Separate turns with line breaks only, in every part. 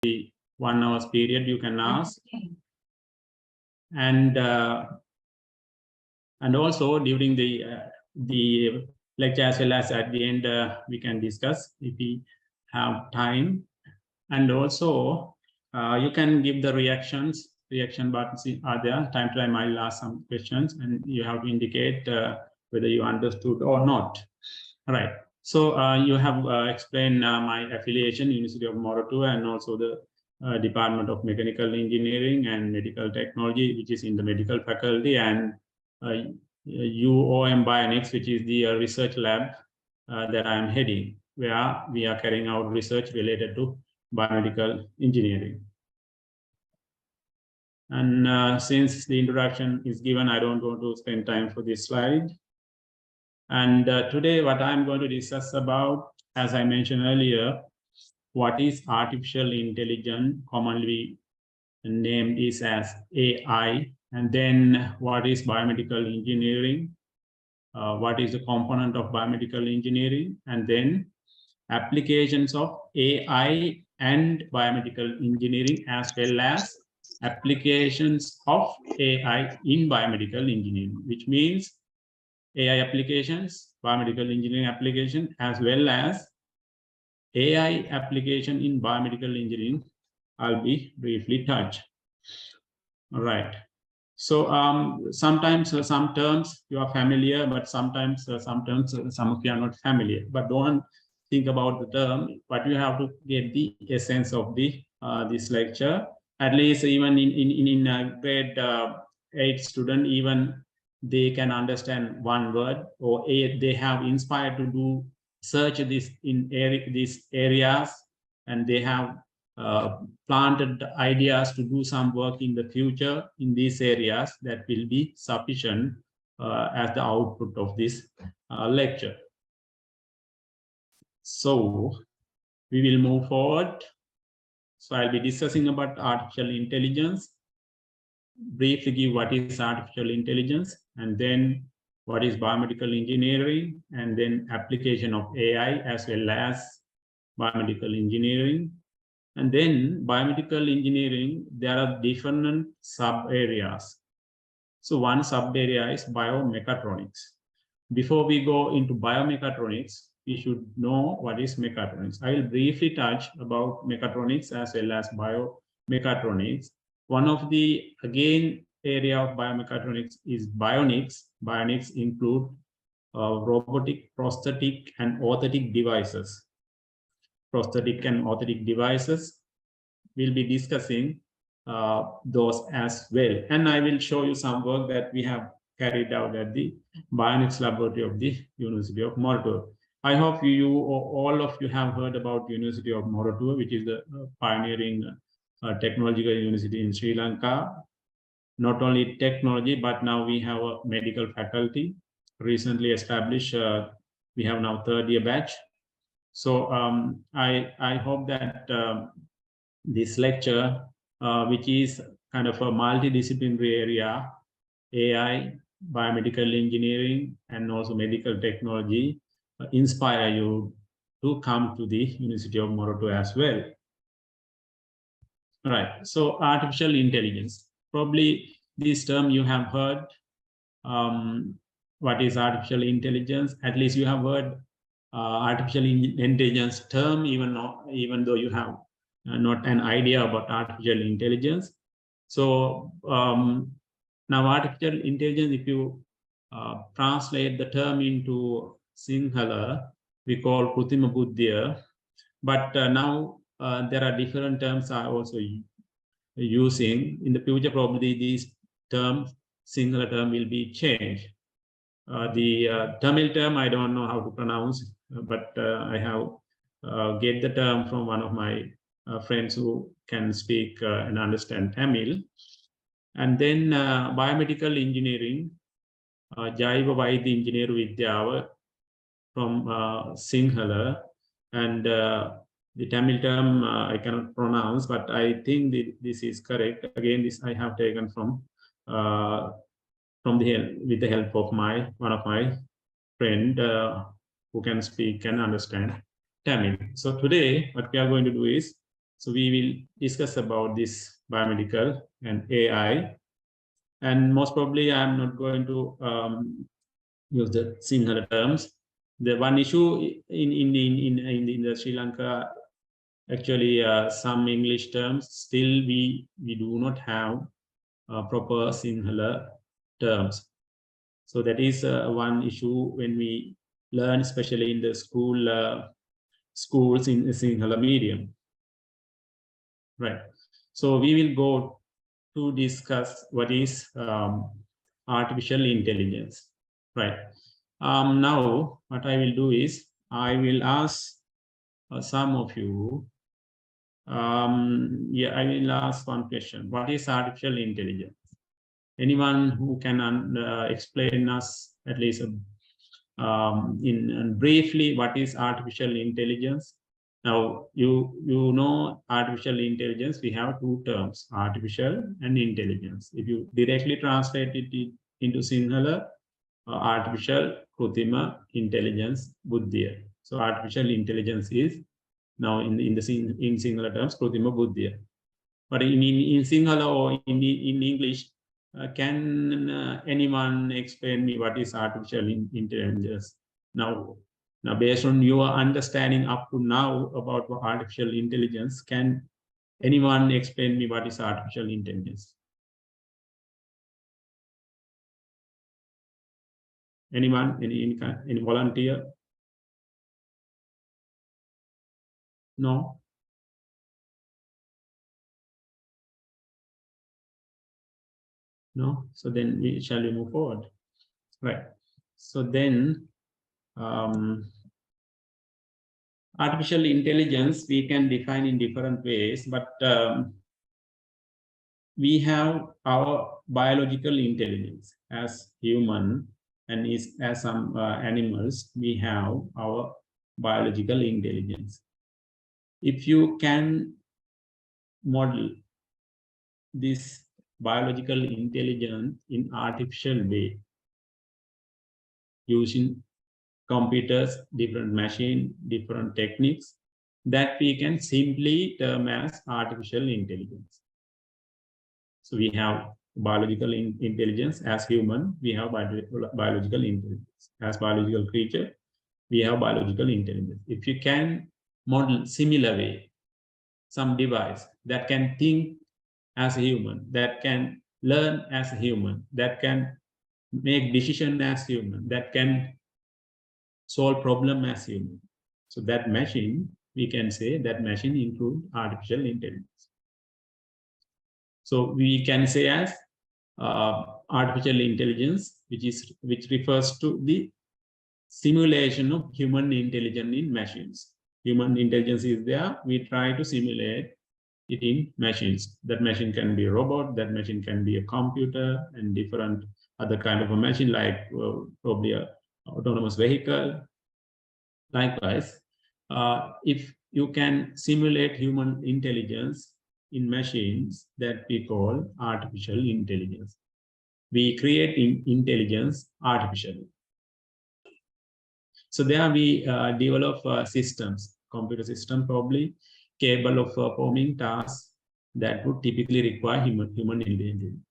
the 1 hour period you can ask. And also during the lecture as well as at the end, we can discuss if we have time. And also you can give the reaction buttons are there. Time to time I'll ask some questions and you have to indicate whether you understood or not. All right. So you have explained my affiliation, University of Moratuwa, and also the Department of Mechanical Engineering and Medical Technology, which is in the medical faculty, and UOM Bionics, which is the research lab that I am heading, where we are carrying out research related to biomedical engineering. And since the introduction is given, I don't want to spend time for this slide. And today, what I'm going to discuss about, as I mentioned earlier, what is artificial intelligence, commonly named is as AI, and then what is biomedical engineering, what is the component of biomedical engineering, and then applications of AI and biomedical engineering, as well as applications of AI in biomedical engineering, which means AI applications, biomedical engineering application, as well as AI application in biomedical engineering, I'll be briefly touched. All right. So sometimes some terms you are familiar, but sometimes some terms some of you are not familiar. But don't think about the term, but you have to get the essence of the this lecture. At least even in grade 8 student, even they can understand one word, or they have inspired to do search this in these areas, and they have planted ideas to do some work in the future in these areas. That will be sufficient as the output of this lecture. So we will move forward. So I'll be discussing about artificial intelligence, briefly give what is artificial intelligence, and then what is biomedical engineering, and then application of AI as well as biomedical engineering. And then biomedical engineering, there are different sub areas. So one sub area is biomechatronics. Before we go into biomechatronics, we should know what is mechatronics. I will briefly touch about mechatronics as well as biomechatronics. One of the, again, area of biomechatronics is bionics. Bionics include robotic, prosthetic, and orthotic devices. Prosthetic and orthotic devices, we'll be discussing those as well. And I will show you some work that we have carried out at the Bionics Laboratory of the University of Moratuwa. I hope you or all of you have heard about University of Moratuwa, which is the pioneering technological university in Sri Lanka. Not only technology, but now we have a medical faculty recently established. We have now third year batch. So I hope that this lecture, which is kind of a multidisciplinary area, AI, biomedical engineering, and also medical technology, inspire you to come to the University of Moratuwa as well. All right, so artificial intelligence. Probably this term you have heard. What is artificial intelligence? At least you have heard artificial intelligence term, even though you have not an idea about artificial intelligence. So now artificial intelligence, if you translate the term into Sinhala, we call Kutima Buddhiya. But now there are different terms are also using. In the future, probably these terms, Sinhala term, will be changed. The Tamil term, I don't know how to pronounce, but I have get the term from one of my friends who can speak and understand Tamil. And then biomedical engineering, Jaiva Vaidya Engineer Vidyawa from Sinhala, and the Tamil term I cannot pronounce, but I think this is correct. Again, this I have taken from with the help of one of my friend who can speak and understand Tamil. So today, what we are going to do is So we will discuss about this biomedical and AI. And most probably, I'm not going to use the Sinhala terms. The one issue in the Sri Lanka, actually, some English terms still we do not have proper Sinhala terms. So that is one issue when we learn, especially in the schools in Sinhala medium. Right. So we will go to discuss what is artificial intelligence. Right. Now, what I will do is I will ask some of you. Yeah, I will ask one question. What is artificial intelligence? Anyone who can explain us at least in briefly what is artificial intelligence? Now, you know artificial intelligence, we have two terms, artificial and intelligence. If you directly translate it into Sinhala, artificial Krutima intelligence buddhiya. So artificial intelligence is now in singular terms Krutima buddhiya. But in Sinhala or in English, can anyone explain me what is artificial intelligence? Now, based on your understanding up to now about artificial intelligence, can anyone explain me what is artificial intelligence? Anyone? Any volunteer? No? No? So then shall we move forward? Right. So then, artificial intelligence we can define in different ways, but we have our biological intelligence as human, and as some animals, we have our biological intelligence. If you can model this biological intelligence in artificial way using computers, different machine, different techniques, that we can simply term as artificial intelligence. So we have biological intelligence as human, we have biological intelligence. As biological creature, we have biological intelligence. If you can model similar way, some device that can think as a human, that can learn as a human, that can make decision as human, that can solve problem as human. So that machine, we can say that machine include artificial intelligence. So we can say as artificial intelligence, which refers to the simulation of human intelligence in machines. Human intelligence is there. We try to simulate it in machines. That machine can be a robot. That machine can be a computer, and different other kind of a machine, like probably a autonomous vehicle. Likewise, if you can simulate human intelligence in machines, that we call artificial intelligence. We create intelligence artificially. So there we develop systems, computer system probably capable of performing tasks that would typically require human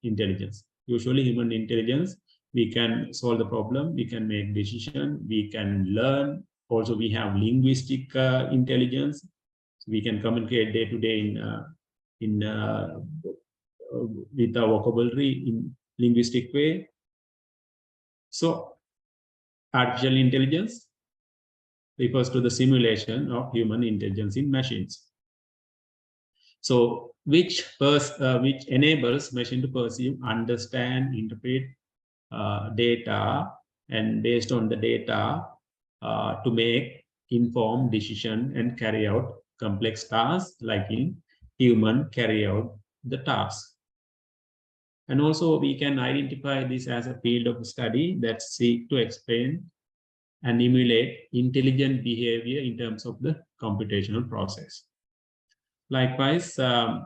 intelligence. Usually human intelligence, we can solve the problem, we can make decision, we can learn. Also, we have linguistic intelligence. So we can communicate day to day with our vocabulary in linguistic way. So artificial intelligence refers to the simulation of human intelligence in machines. So which enables machine to perceive, understand, interpret data, and based on the data to make informed decision and carry out complex tasks, like in human carry out the task. And also we can identify this as a field of study that seek to explain and emulate intelligent behavior in terms of the computational process. Likewise,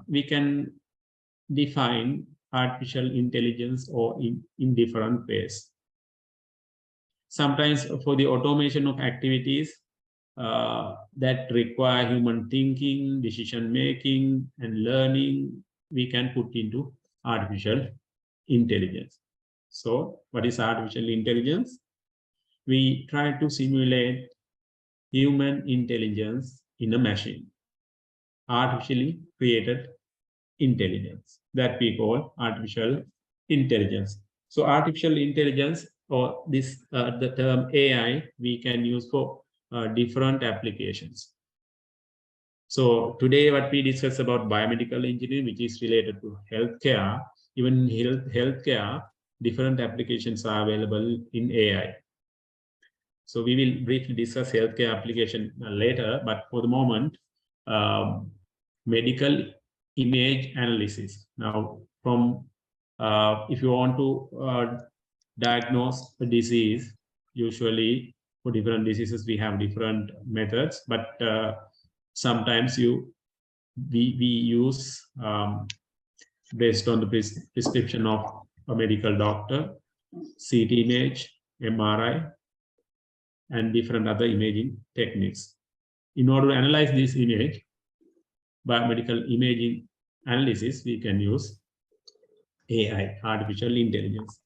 we can define artificial intelligence or in different ways. Sometimes for the automation of activities, that require human thinking, decision making, and learning, we can put into artificial intelligence. So, what is artificial intelligence? We try to simulate human intelligence in a machine, artificially created intelligence, that we call artificial intelligence. So artificial intelligence, or this the term AI, we can use for different applications. So today what we discuss about biomedical engineering, which is related to healthcare. Even healthcare, different applications are available in AI. So we will briefly discuss healthcare application later, but for the moment, medical image analysis. Now, from if you want to diagnose a disease, usually for different diseases we have different methods, but sometimes we use based on the prescription of a medical doctor, CT image, MRI, and different other imaging techniques. In order to analyze this image, biomedical imaging analysis, we can use AI, artificial intelligence.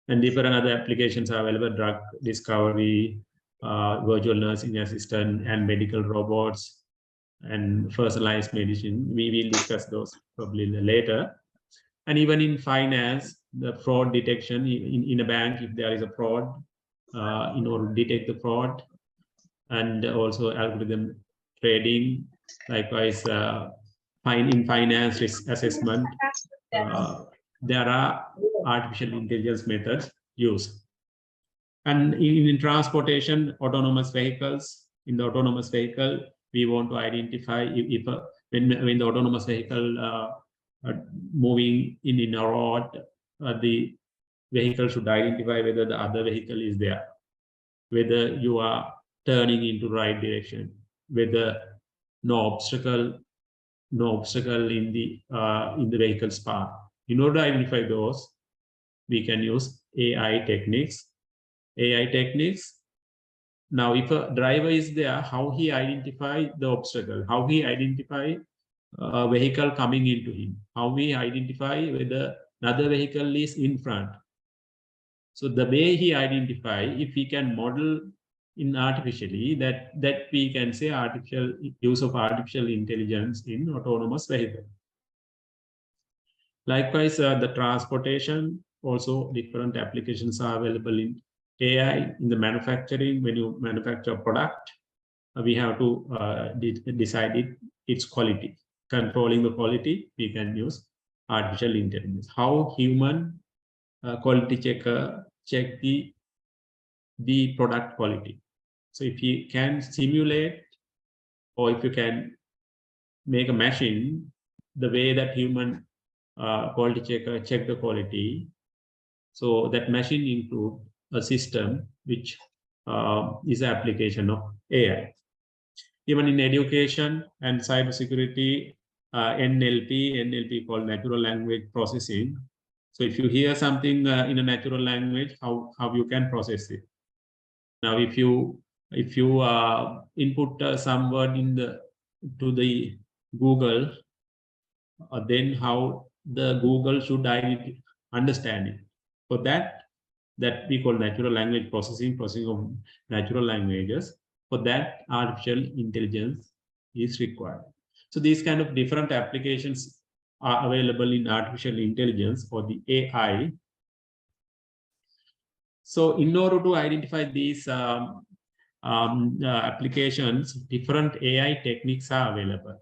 And different other applications are available: drug discovery, virtual nursing assistant, and medical robots, and personalized medicine. We will discuss those probably later. And even in finance, the fraud detection in a bank, if there is a fraud, in order to detect the fraud, and also algorithm trading. Likewise, in finance risk assessment, there are artificial intelligence methods used. And in transportation, autonomous vehicles. In the autonomous vehicle, we want to identify if when the autonomous vehicle moving in a road, the vehicle should identify whether the other vehicle is there, whether you are turning into right direction, whether no obstacle in the vehicle's path. In order to identify those, we can use AI techniques. Now, if a driver is there, how he identify the obstacle, how he identify a vehicle coming into him, how we identify whether another vehicle is in front. So the way he identify, if we can model in artificially, that we can say use of artificial intelligence in autonomous vehicle. Likewise, the transportation, also different applications are available in AI. In the manufacturing, when you manufacture a product, we have to decide its quality. Controlling the quality, we can use artificial intelligence. How human quality checker check the product quality. So if you can simulate, or if you can make a machine the way that human quality checker check the quality, so that machine include a system which is an application of AI. Even in education and cybersecurity, NLP called natural language processing. So if you hear something in a natural language, how you can process it. Now, if you input some word to the Google, then how the Google should understand it. For that we call natural language processing of natural languages. For that, artificial intelligence is required. So these kind of different applications are available in artificial intelligence, or the AI. So in order to identify these applications, different AI techniques are available.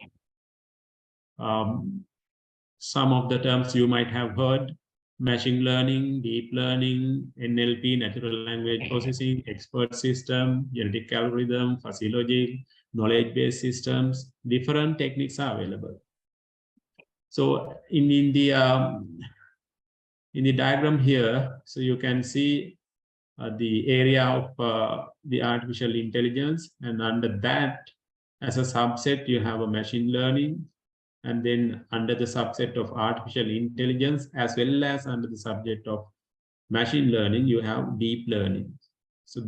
Some of the terms you might have heard: machine learning, deep learning, NLP, natural language processing, expert system, genetic algorithm, fuzzy logic, knowledge-based systems. Different techniques are available. So in the diagram here, so you can see the area of the artificial intelligence, and under that, as a subset, you have a machine learning, and then under the subset of artificial intelligence, as well as under the subject of machine learning, you have deep learning. So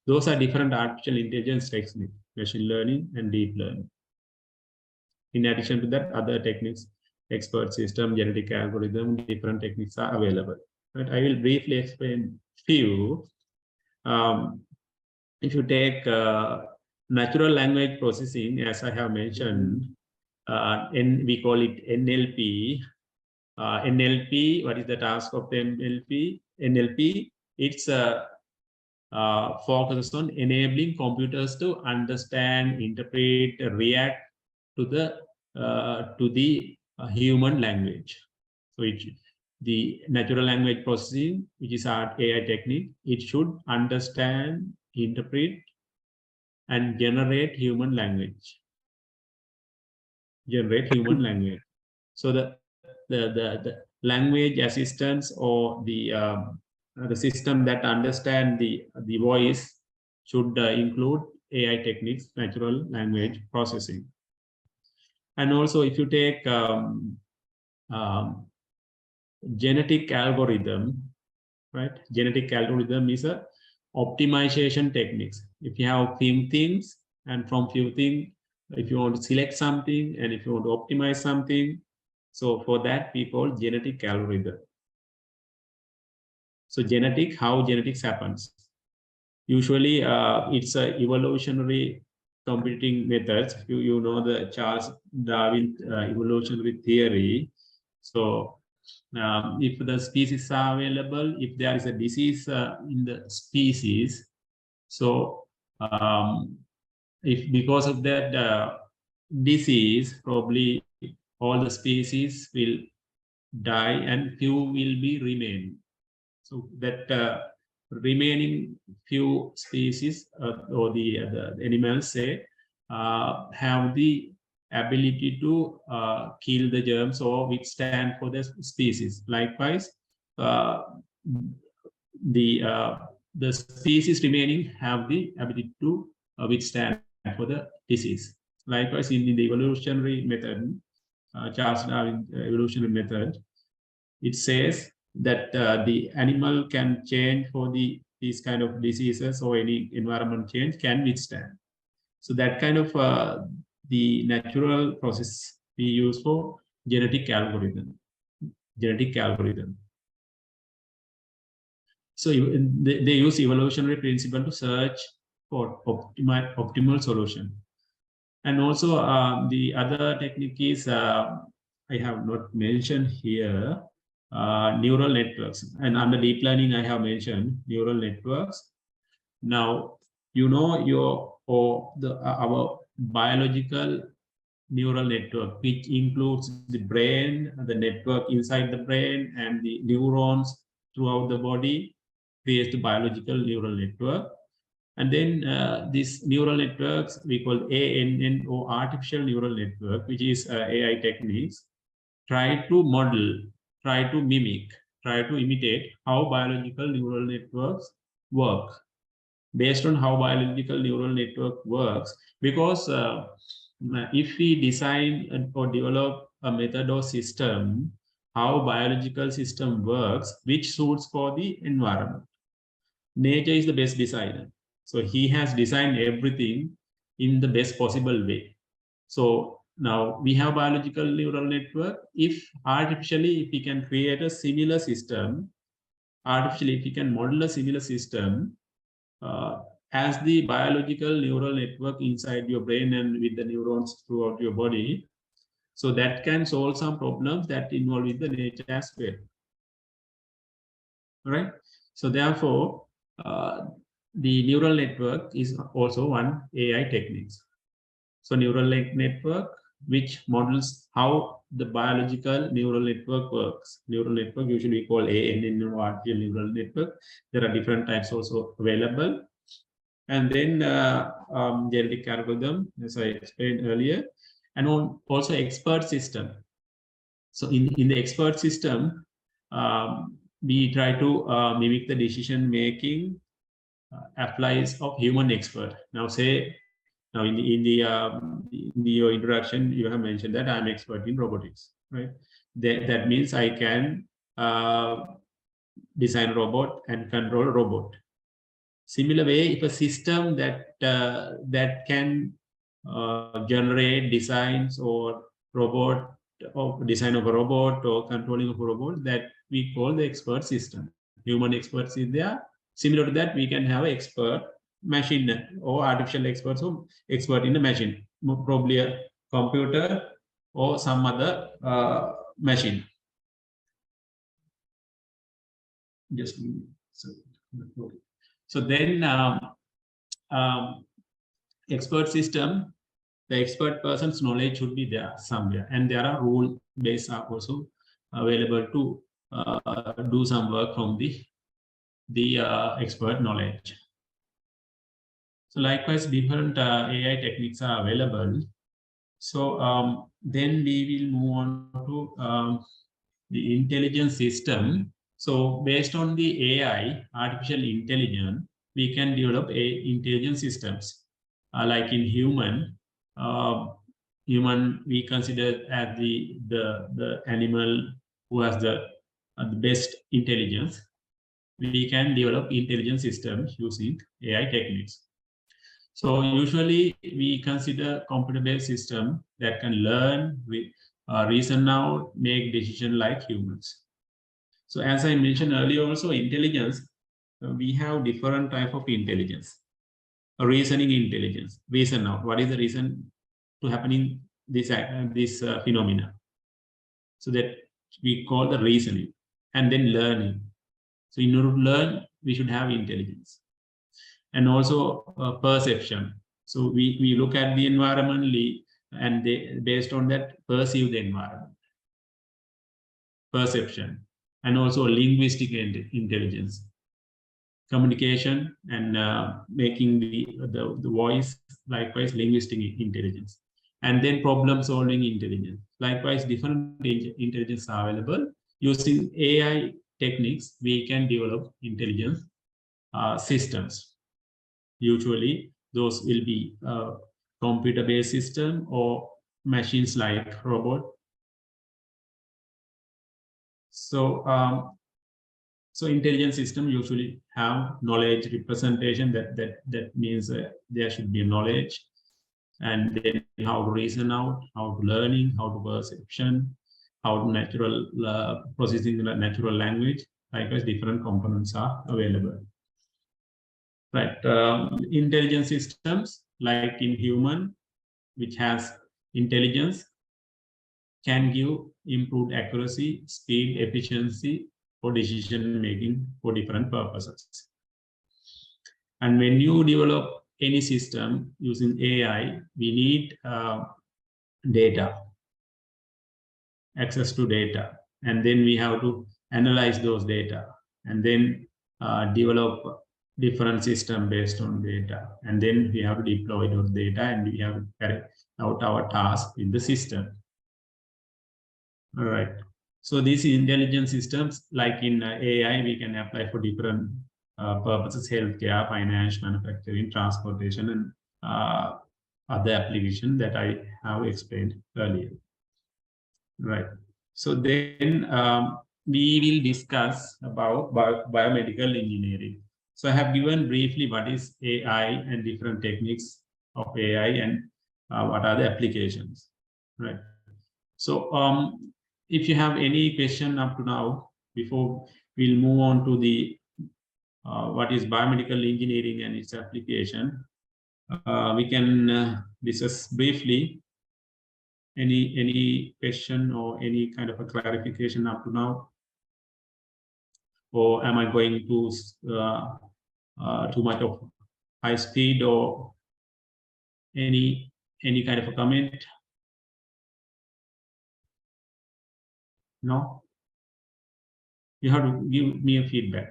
those are different artificial intelligence techniques. machine learning, and deep learning. In addition to that, other techniques, expert system, genetic algorithm, different techniques are available. But I will briefly explain few. If you take natural language processing, as I have mentioned, we call it NLP. NLP, what is the task of the NLP? NLP, it's focuses on enabling computers to understand, interpret, react to the human language. So the natural language processing, which is our AI technique, it should understand, interpret, and generate human language. So the language assistance or the system that understand the voice should include AI techniques, natural language processing. And also, if you take genetic algorithm, right? Genetic algorithm is a optimization techniques. If you have few things, and from few things, if you want to select something, and if you want to optimize something, so for that we call genetic algorithm. So how genetics happens. Usually it's a evolutionary computing methods. You know the Charles Darwin evolutionary theory. So if the species are available, if there is a disease in the species, so if because of that disease, probably all the species will die and few will be remain. So that remaining few species or the animals say have the ability to kill the germs or withstand for the species. Likewise, the species remaining have the ability to withstand for the disease. Likewise, in the evolutionary method, Charles Darwin evolutionary method, it says that the animal can change for these kind of diseases or any environment change can withstand. So that kind of the natural process we use for genetic algorithm. So they use evolutionary principle to search for optimal solution. And also the other technique is I have not mentioned here, neural networks. And under deep learning, I have mentioned neural networks. Now, you know our biological neural network, which includes the brain, the network inside the brain, and the neurons throughout the body, creates the biological neural network. And then these neural networks we call ANN or artificial neural network, which is AI techniques, try to model, try to mimic, try to imitate how biological neural networks work. Based on how biological neural network works, because if we design or develop a method or system, how biological system works, which suits for the environment. Nature is the best designer. So he has designed everything in the best possible way. So now we have biological neural network. If we can create a similar system, artificially, if we can model a similar system as the biological neural network inside your brain and with the neurons throughout your body, so that can solve some problems that involve with the nature as well. All right. So therefore, the neural network is also one AI techniques. So neural network, which models how the biological neural network works. Neural network usually we call ANN or artificial neural network. There are different types also available. And then genetic algorithm, as I explained earlier, and also expert system. So in the expert system, we try to mimic the decision making applies of human expert. Now say, now in your introduction, you have mentioned that I'm expert in robotics, right? That means I can design a robot and control a robot. Similar way, if a system that can generate designs or robot or design of a robot or controlling of a robot, that we call the expert system. Human experts is there. Similar to that, we can have an expert machine or artificial experts or expert in the machine, probably a computer or some other machine. Just so then expert system, the expert person's knowledge should be there somewhere, and there are rule based are also available to do some work from the expert knowledge. So likewise, different AI techniques are available. So then we will move on to the intelligence system. So based on the AI, artificial intelligence, we can develop intelligence systems. Like in human we consider as the animal who has the best intelligence. We can develop intelligence systems using AI techniques. So usually we consider computer-based system that can learn, reason out, make decision like humans. So as I mentioned earlier, also intelligence, we have different type of intelligence. A reasoning intelligence, reason out. What is the reason to happening this phenomena? So that we call the reasoning, and then learning. So in order to learn, we should have intelligence. And also perception. So we look at the environment and based on that perceive the environment. Perception. And also linguistic intelligence. Communication and making the voice, likewise linguistic intelligence. And then problem solving intelligence. Likewise, different intelligence are available. Using AI techniques, we can develop intelligence systems. Usually, those will be computer-based system or machines like robot. So, so intelligence system usually have knowledge representation. That means there should be knowledge, and then how to reason out, how to learning, how to perception, how to natural processing the natural language. Likewise, different components are available. Right, intelligence systems like in human, which has intelligence, can give improved accuracy, speed, efficiency for decision making for different purposes. And when you develop any system using AI, we need data, access to data, and then we have to analyze those data, and then develop different system based on data, and then we have to deploy those data, and we have to carry out our task in the system. All right. So these intelligence systems, like in AI, we can apply for different purposes: healthcare, finance, manufacturing, transportation, and other applications that I have explained earlier. Right. So then we will discuss about biomedical engineering. So I have given briefly what is AI and different techniques of AI and what are the applications. Right. So if you have any question up to now, before we'll move on to the what is biomedical engineering and its application, we can discuss briefly any question or any kind of a clarification up to now, or am I going to too much of high speed, or any kind of a comment? No, you have to give me a feedback.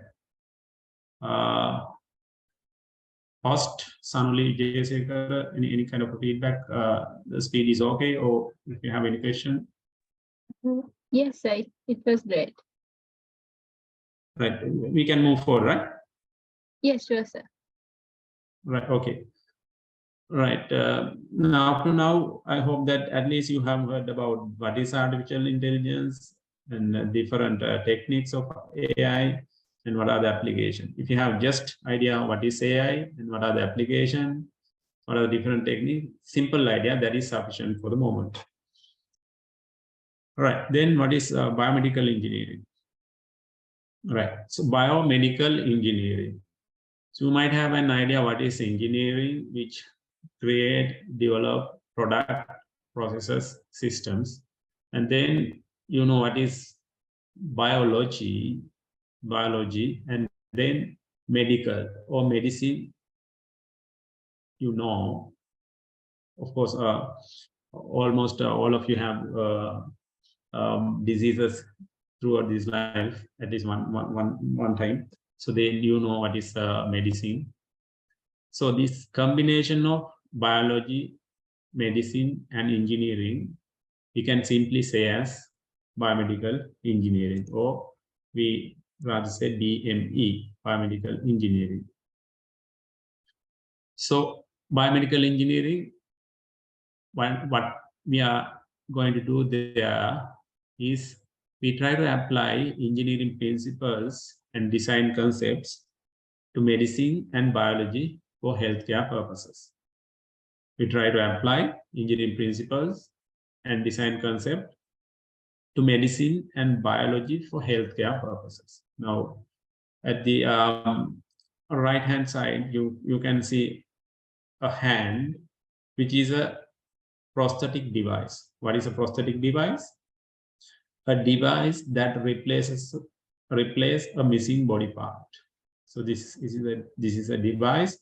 Host Sanuli Jayasekar, any kind of a feedback? The speed is okay, or if you have any question?
Yes, it was great.
Right, we can move forward, right?
Yes, sure, sir.
Right, okay. Right, now up to now, I hope that at least you have heard about what is artificial intelligence and different techniques of AI, and what are the application. If you have just idea what is AI and what are the application, what are the different techniques, simple idea, that is sufficient for the moment. All right, then what is biomedical engineering? All right, so biomedical engineering. So you might have an idea what is engineering, which create, develop product, processes, systems. And then you know what is biology, and then medical or medicine, you know. Of course, almost all of you have diseases throughout this life at least one time. So then you know what is medicine. So this combination of biology, medicine, and engineering, we can simply say as biomedical engineering, or we rather say BME, biomedical engineering. So biomedical engineering, what we are going to do there is we try to apply engineering principles and design concepts to medicine and biology for healthcare purposes. We try to apply engineering principles and design concept to medicine and biology for healthcare purposes. Now, at the right-hand side, you can see a hand, which is a prosthetic device. What is a prosthetic device? A device that replaces a missing body part. So this is a device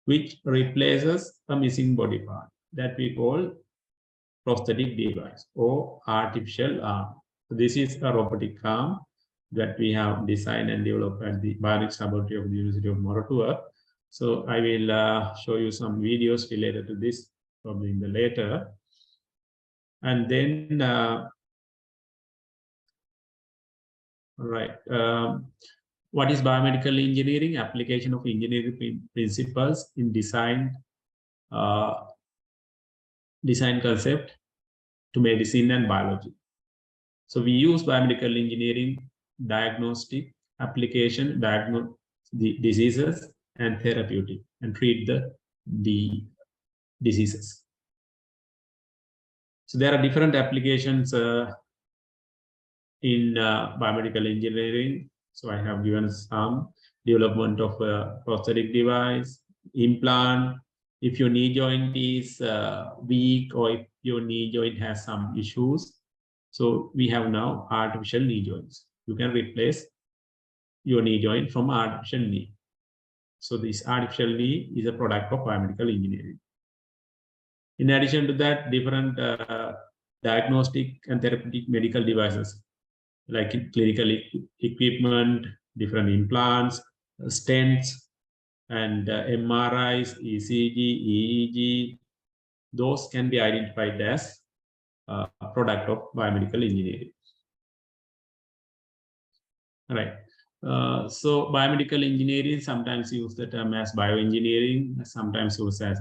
which replaces a missing body part that we call prosthetic device or artificial arm. So this is a robotic arm that we have designed and developed at the Bionics Laboratory of the University of Moratuwa. So I will show you some videos related to this probably in the later. And then, what is biomedical engineering? Application of engineering principles in design concept to medicine and biology. So we use biomedical engineering diagnostic application, diagnose the diseases and therapeutic, and treat the diseases. So there are different applications in biomedical engineering. So I have given some development of a prosthetic device, implant. If your knee joint is weak, or if your knee joint has some issues, so we have now artificial knee joints. You can replace your knee joint from artificial knee. So this artificial knee is a product of biomedical engineering. In addition to that, different diagnostic and therapeutic medical devices like clinical equipment, different implants, stents, and MRIs, ECG, EEG, those can be identified as a product of biomedical engineering. All right. So biomedical engineering, sometimes use the term as bioengineering, sometimes used as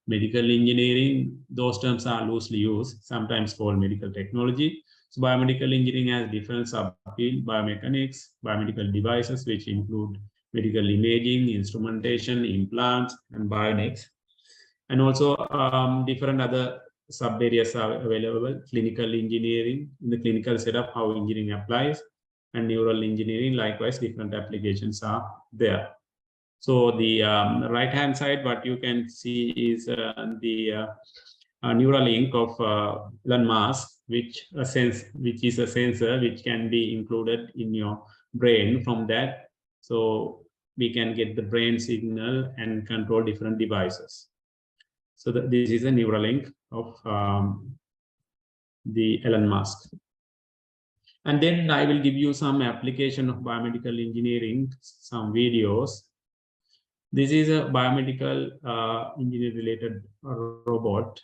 medical engineering. Those terms are loosely used, sometimes called medical technology. So biomedical engineering has different subfields: biomechanics, biomedical devices, which include medical imaging, instrumentation, implants, and bionics. And also different other sub areas are available: clinical engineering, in the clinical setup, how engineering applies, and neural engineering, likewise, different applications are there. So the right-hand side, what you can see is the Neuralink of Elon Musk, which is a sensor which can be included in your brain. From that, so we can get the brain signal and control different devices. So this is a Neuralink of the Elon Musk. And then I will give you some application of biomedical engineering, some videos. This is a biomedical engineering related robot.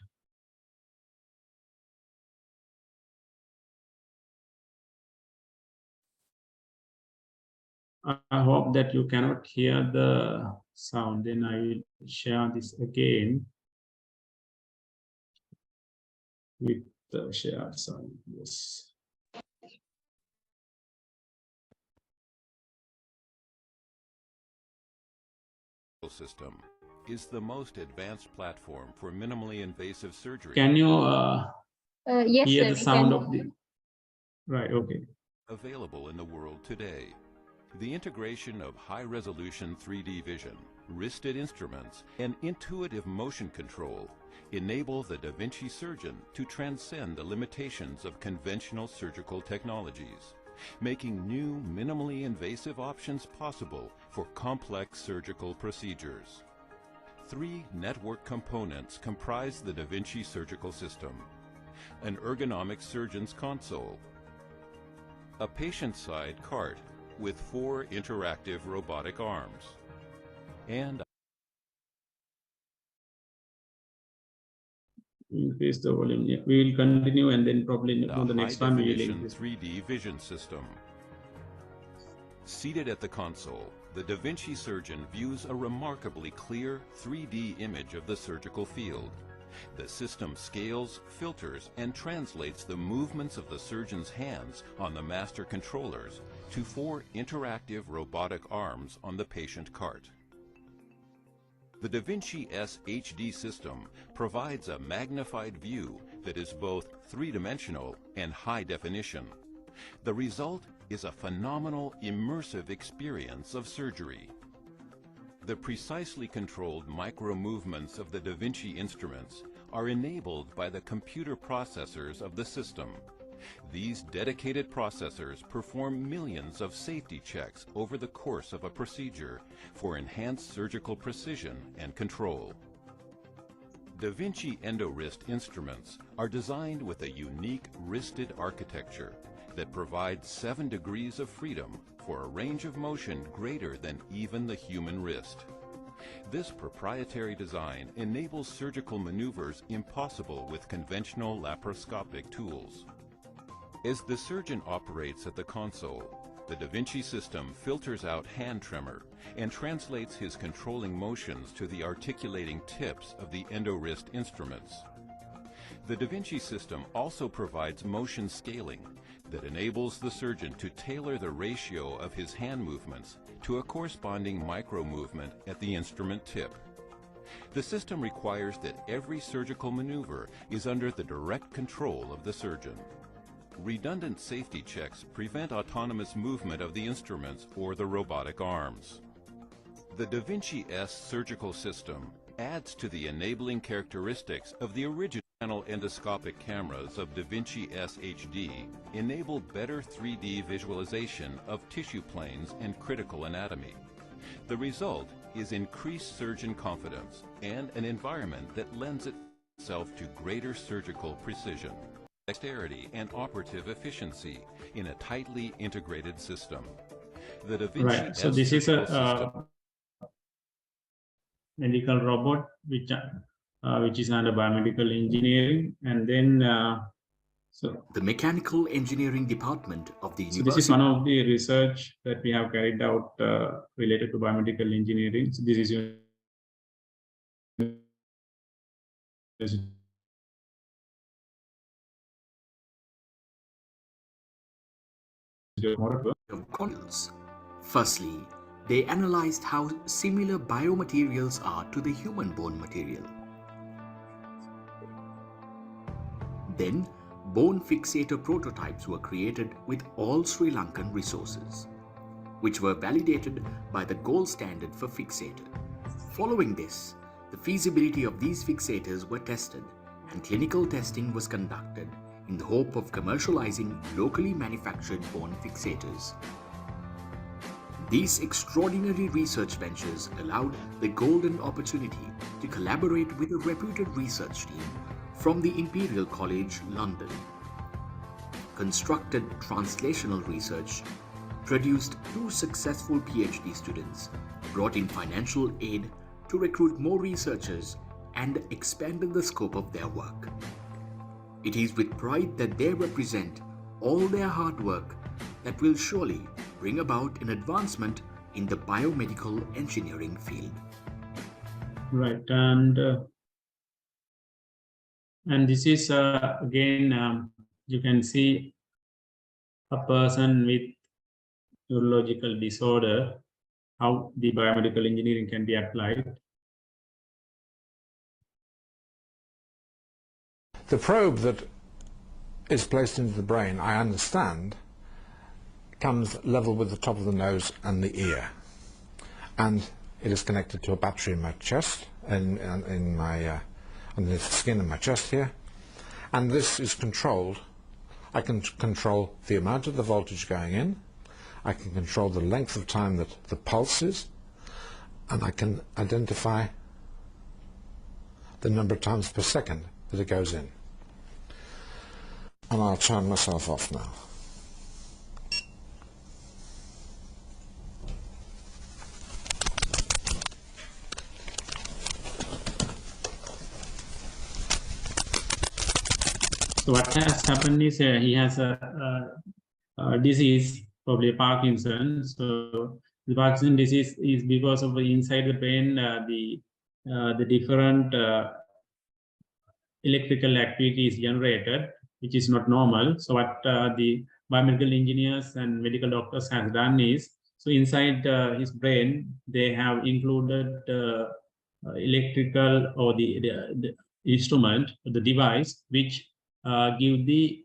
I hope that you cannot hear the sound. Then I will share this again with the shared sound. Yes.
system is the most advanced platform for minimally invasive surgery.
Can you
Yes,
hear
sir,
the
we
sound
can.
of the? Right. Okay.
Available in the world today. The integration of high-resolution 3D vision, wristed instruments, and intuitive motion control enable the Da Vinci surgeon to transcend the limitations of conventional surgical technologies, making new minimally invasive options possible for complex surgical procedures. 3 network components comprise the Da Vinci surgical system: an ergonomic surgeon's console, a patient-side cart with 4 interactive robotic arms, and
Increase the volume. Yeah, we will continue and then probably
a
on the next one we will
high-definition
increase.
3D vision system. Seated at the console, the Da Vinci surgeon views a remarkably clear 3D image of the surgical field. The system scales, filters, and translates the movements of the surgeon's hands on the master controllers to 4 interactive robotic arms on the patient cart. The Da Vinci S HD system provides a magnified view that is both 3-dimensional and high definition. The result is a phenomenal, immersive experience of surgery. The precisely controlled micro-movements of the Da Vinci instruments are enabled by the computer processors of the system. These dedicated processors perform millions of safety checks over the course of a procedure for enhanced surgical precision and control. Da Vinci EndoWrist instruments are designed with a unique wristed architecture that provides 7 degrees of freedom for a range of motion greater than even the human wrist. This proprietary design enables surgical maneuvers impossible with conventional laparoscopic tools. As the surgeon operates at the console, the Da Vinci system filters out hand tremor and translates his controlling motions to the articulating tips of the EndoWrist instruments. The Da Vinci system also provides motion scaling that enables the surgeon to tailor the ratio of his hand movements to a corresponding micro-movement at the instrument tip. The system requires that every surgical maneuver is under the direct control of the surgeon. Redundant safety checks prevent autonomous movement of the instruments or the robotic arms. The Da Vinci S surgical system adds to the enabling characteristics of the original endoscopic cameras of Da Vinci S HD, enable better 3D visualization of tissue planes and critical anatomy. The result is increased surgeon confidence and an environment that lends itself to greater surgical precision, dexterity, and operative efficiency in a tightly integrated system. The Da Vinci
Right. So
S
this is
surgical
a
system
medical robot which is under biomedical engineering, and then
The Mechanical Engineering Department of the
so this is one
University.
of the research that we have carried out related to biomedical engineering. So this is
Of corneals. Firstly, they analyzed how similar biomaterials are to the human bone material. Then, bone fixator prototypes were created with all Sri Lankan resources, which were validated by the gold standard for fixator. Following this, the feasibility of these fixators were tested and clinical testing was conducted in the hope of commercializing locally manufactured bone fixators. These extraordinary research ventures allowed the golden opportunity to collaborate with a reputed research team from the Imperial College London. Constructed translational research, produced 2 successful PhD students, brought in financial aid to recruit more researchers, and expanded the scope of their work. It is with pride that they represent all their hard work that will surely bring about an advancement in the biomedical engineering field.
right, and this is again you can see a person with neurological disorder how the biomedical engineering can be applied.
The probe that is placed into the brain, I understand, comes level with the top of the nose and the ear, and it is connected to a battery in my chest, in my underneath the skin in my chest here, and this is controlled. I can control the amount of the voltage going in, I can control the length of time that the pulse is, and I can identify the number of times per second that it goes in. And I'll turn myself off now.
So what has happened is he has a disease, probably Parkinson's. So the Parkinson disease is because of inside the brain the different electrical activity is generated, which is not normal. So what the biomedical engineers and medical doctors have done is, so inside his brain they have included electrical or the instrument, the device, which give the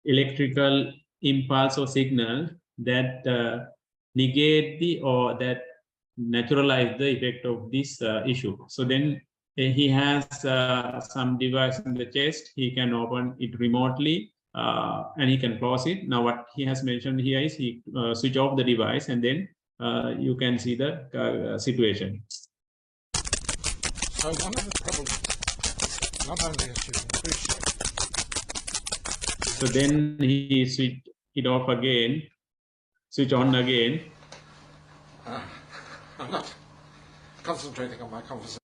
electrical impulse or signal that negate the or that naturalize the effect of this issue. So then he has some device in the chest. He can open it remotely and he can close it. Now what he has mentioned here is he switch off the device, and then you can see the situation.
So one of the problems, not only as you can appreciate.
So then he switch it off again, switch on again.
I'm not concentrating on my conversation.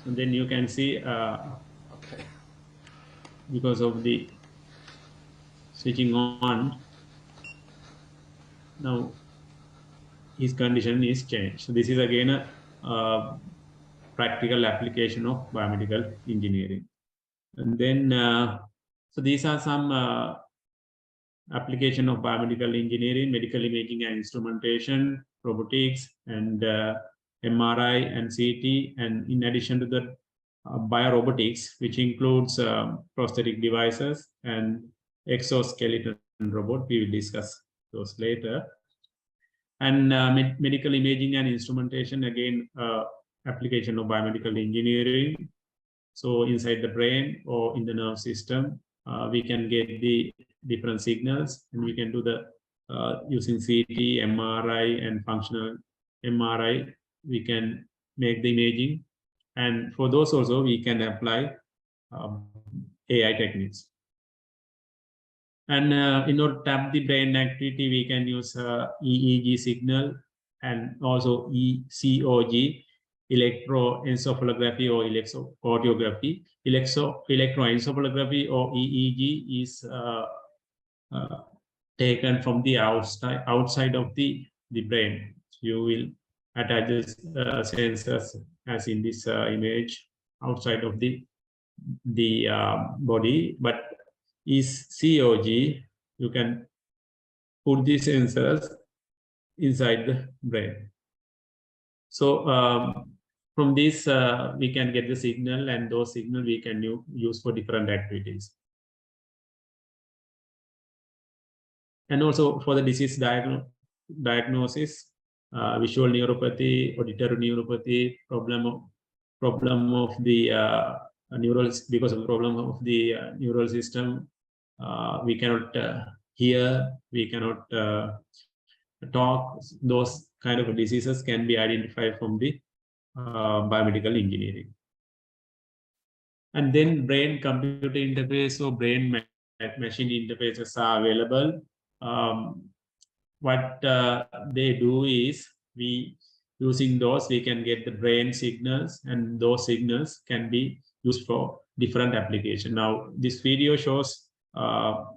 And then you can see
Okay.
because of the switching on, now his condition is changed. So this is again a practical application of biomedical engineering. And then so these are some application of biomedical engineering: medical imaging and instrumentation, robotics, and MRI and CT. And in addition to the biorobotics, which includes prosthetic devices and exoskeleton robot. We will discuss those later. And medical imaging and instrumentation, again, application of biomedical engineering. So inside the brain or in the nerve system, we can get the different signals, and we can do the using CT, MRI, and functional MRI. We can make the imaging, and for those also we can apply AI techniques. And in order to tap the brain activity, we can use EEG signal and also ECOG, electroencephalography or electrocardiography. Electroencephalography or EEG is taken from the outside of the brain. You will attach the sensors as in this image outside of the body, but is COG, you can put the sensors inside the brain. So from this we can get the signal, and those signal we can use for different activities. And also for the disease diagnosis, visual neuropathy, auditory neuropathy, problem of the neural, because of the problem of the neural system, we cannot hear, we cannot talk. Those kind of diseases can be identified from the biomedical engineering. And then brain computer interface or brain machine interfaces are available. What they do is, using those we can get the brain signals, and those signals can be used for different applications. Now this video shows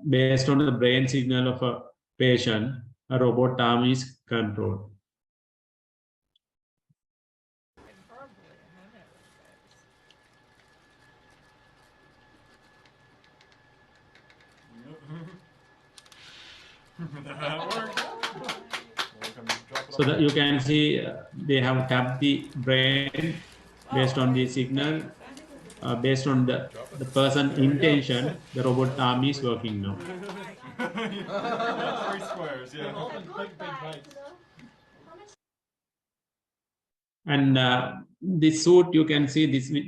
based on the brain signal of a patient, a robot arm is controlled. So that you can see they have tapped the brain based on the signal, based on the person intention. The robot arm is working now.
Three squares, yeah.
And this suit, you can see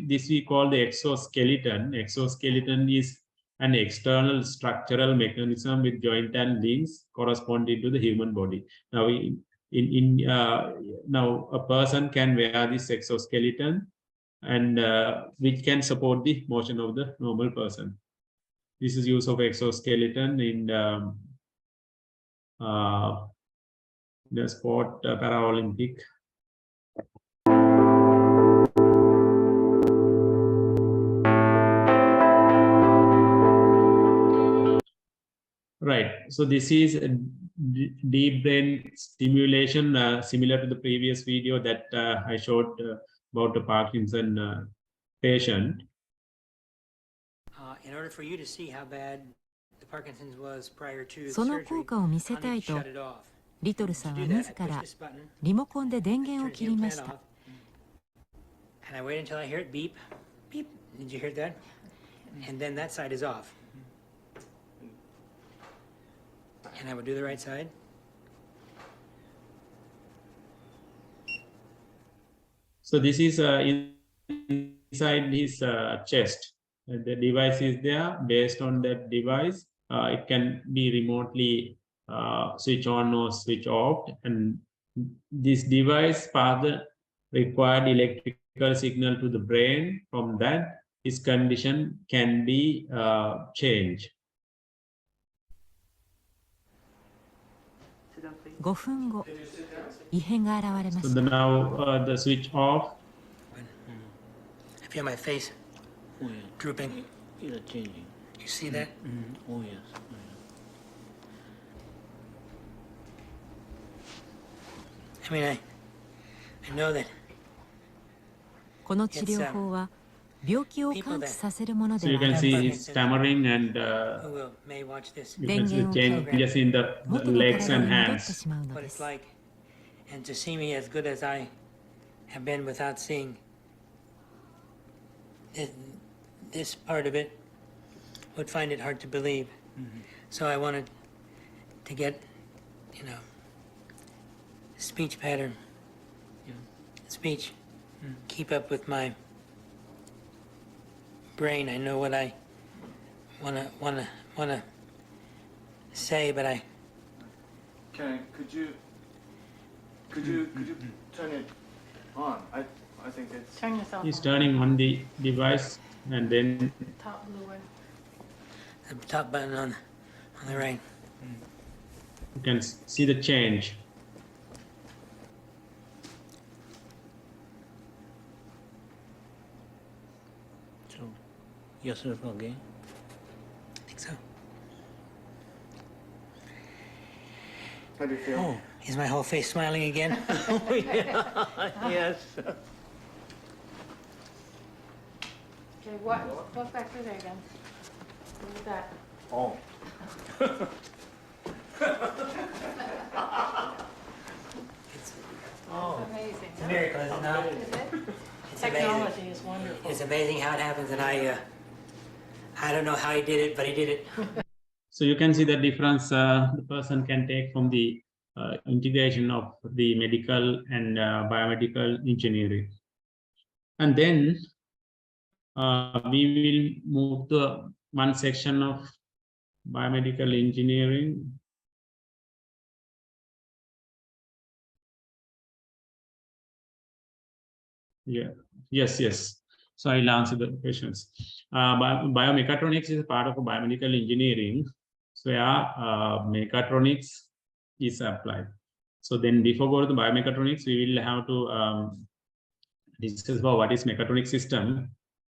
this we call the exoskeleton. Exoskeleton is an external structural mechanism with joint and links corresponding to the human body. Now, now a person can wear this exoskeleton, and which can support the motion of the normal person. This is use of exoskeleton in the sport Paralympic. Right. So this is a deep brain stimulation, similar to the previous video that I showed about the Parkinson patient.
In order for you to see how bad the Parkinson's was prior to the
その
surgery,
効果を見せ
I'll
た
need
い
to
と
shut it off.
リトルさん
To
は
do that,
自
I push
ら
this button,
リモコンで電源を
turn
切
the
りま
implant
した
off, and I wait until I hear it beep, beep. Did you hear that? And then that side is off. And I would do the right side.
So this is inside his chest. The device is there. Based on that device, it can be remotely switch on or switch off. And this device pass the required electrical signal to the brain. From that, his condition can be changed.
5分後異変が現れま
So
した
now the switch off.
I feel my face
Oh, yeah.
drooping.
It's changing.
You see that?
Oh, yes.
I mean, I know that
この治療法は病気を完治させるもの
So
で
you
は
can
あり
see
ません
his stammering and
who may watch this,
you can see the changes in the
元の
legs
体
and
に戻って
hands.
しまうの
what
で
it's
す
like, and to see me as good as I have been without seeing this part of it would find it hard to believe. So I wanted to get, speech pattern, speech, keep up with my brain. I know what I wanna say, but I
Ken, could you turn it on? I think it's.
Turn yourself
He's
on.
turning on the device, and then
Top blue one.
the top button on the right.
you can see the change.
So, yourself again.
I think so.
How do you feel?
Oh,
Is my whole face smiling again?
yes.
Okay, walk back through there again. Look at that.
Oh.
It's
Amazing.
a miracle, is it not?
Is it?
It's amazing.
Technology is wonderful.
It's amazing how it happens, and I don't know how he did it, but he did it.
So you can see the difference the person can take from the integration of the medical and biomedical engineering. And then we will move to one section of biomedical engineering. Yeah. Yes. So I'll answer the questions. Biomechatronics is a part of biomedical engineering. So mechatronics is applied. So then before going to biomechatronics, we will have to discuss about what is mechatronic system.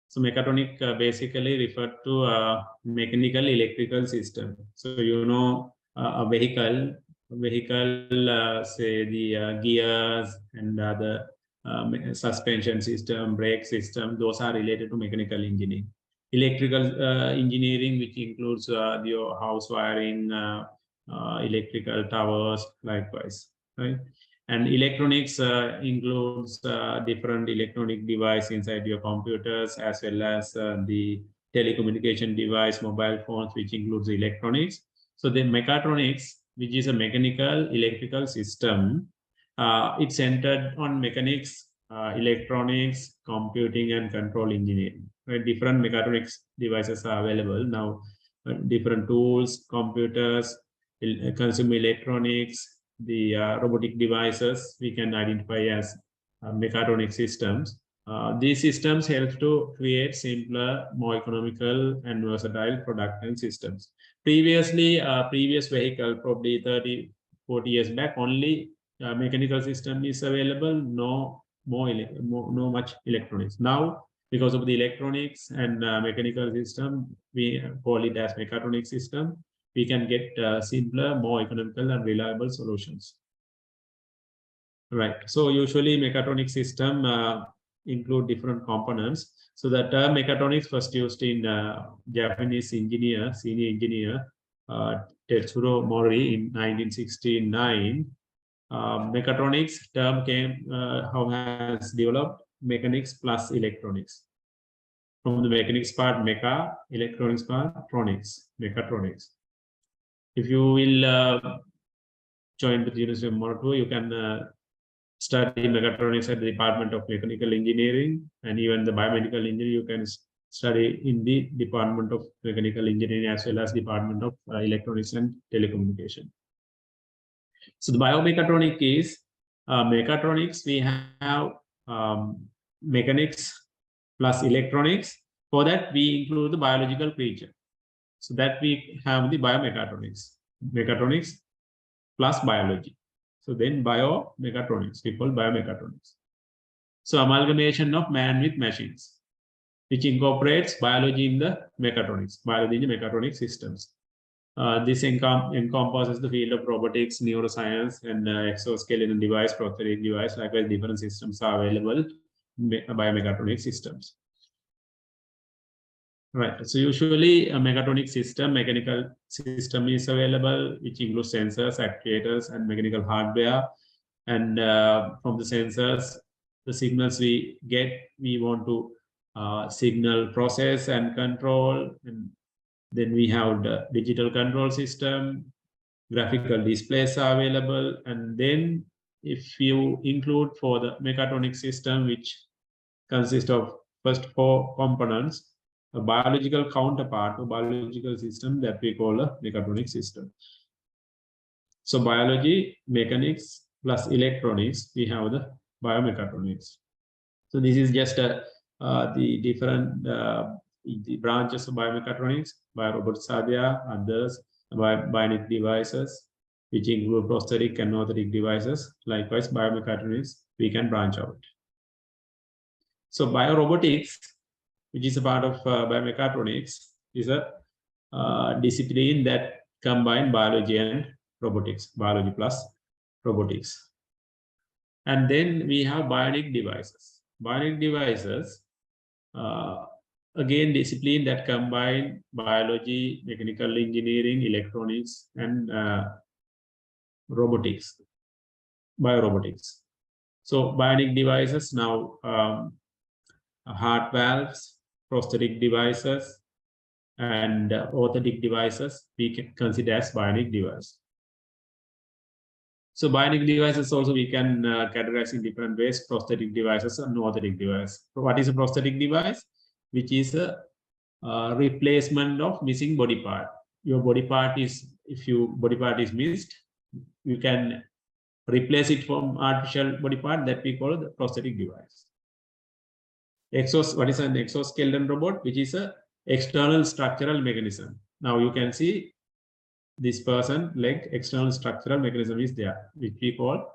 So mechatronic basically referred to mechanical electrical system. So a vehicle, say the gears and other suspension system, brake system, those are related to mechanical engineering. Electrical engineering, which includes your house wiring, electrical towers, likewise, right? And electronics includes different electronic device inside your computers, as well as the telecommunication device, mobile phones, which includes electronics. So the mechatronics, which is a mechanical electrical system, it's centered on mechanics, electronics, computing, and control engineering. Right? Different mechatronics devices are available now. Different tools, computers, consumer electronics, the robotic devices we can identify as mechatronic systems. These systems help to create simpler, more economical, and versatile production systems. Previously, previous vehicle, probably 30, 40 years back, only mechanical system is available, no much electronics. Now, because of the electronics and mechanical system, we call it as mechatronic system. We can get simpler, more economical, and reliable solutions. Right. So usually mechatronic system include different components. So the term mechatronics first used in Japanese engineer, senior engineer Tetsuro Mori in 1969. Mechatronics term came how has developed mechanics plus electronics. From the mechanics part mecha, electronics part tronics, mechatronics. If you will join the University of Morocco, you can study mechatronics at the Department of Mechanical Engineering, and even the biomedical engineering you can study in the Department of Mechanical Engineering, as well as Department of Electronics and Telecommunication. So the biomechatronic is mechatronics. We have mechanics plus electronics. For that, we include the biological creature. So that we have the biomechatronics, mechatronics plus biology. So then biomechatronics, we call biomechatronics. So amalgamation of man with machines, which incorporates biology in the mechatronics, biology in the mechatronic systems. This encompasses the field of robotics, neuroscience, and exoskeleton device, prosthetic device. Likewise, different systems are available in biomechatronic systems. Right. So usually a mechatronic system, mechanical system is available, which includes sensors, actuators, and mechanical hardware. And from the sensors, the signals we get, we want to signal process and control. And then we have the digital control system, graphical displays are available. And then if you include for the mechatronic system, which consists of first 4 components, a biological counterpart or biological system that we call a mechatronic system. So biology, mechanics plus electronics, we have the biomechatronics. So this is just the different the branches of biomechatronics. Biorobots are there, others, bionic devices, which include prosthetic and orthotic devices. Likewise, biomechatronics, we can branch out. So biorobotics, which is a part of biomechatronics, is a discipline that combines biology and robotics, biology plus robotics. And then we have bionic devices. Bionic devices, again, discipline that combine biology, mechanical engineering, electronics, and robotics, biorobotics. So bionic devices now, heart valves, prosthetic devices, and orthotic devices we can consider as bionic device. So bionic devices also we can categorize in different ways: prosthetic devices and orthotic device. So what is a prosthetic device? Which is a replacement of missing body part. Your body part is, if your body part is missed, you can replace it from artificial body part that we call the prosthetic device. What is an exoskeleton robot? Which is a external structural mechanism. Now you can see this person leg, external structural mechanism is there, which we call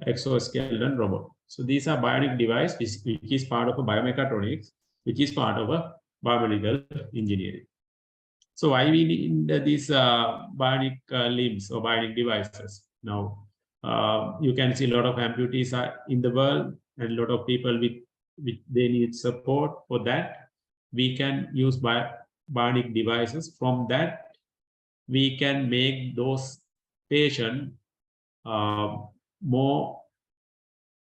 exoskeleton robot. So these are bionic device, which is part of a biomechatronics, which is part of a biomedical engineering. So why we need these bionic limbs or bionic devices? Now you can see a lot of amputees are in the world, and a lot of people with they need support. For that, we can use bionic devices. From that, we can make those patient more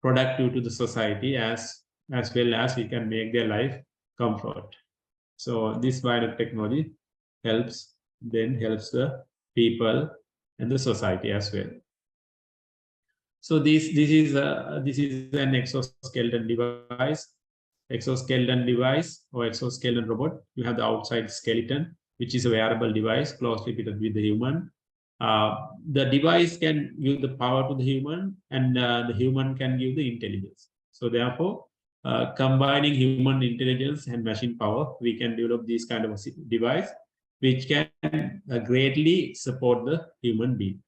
productive to the society, as well as we can make their life comfort. So this biotechnology helps the people and the society as well. So this is an exoskeleton device or exoskeleton robot. You have the outside skeleton, which is a wearable device closely fitted with the human. The device can give the power to the human, and the human can give the intelligence. So therefore, combining human intelligence and machine power, we can develop this kind of a device which can greatly support the human being,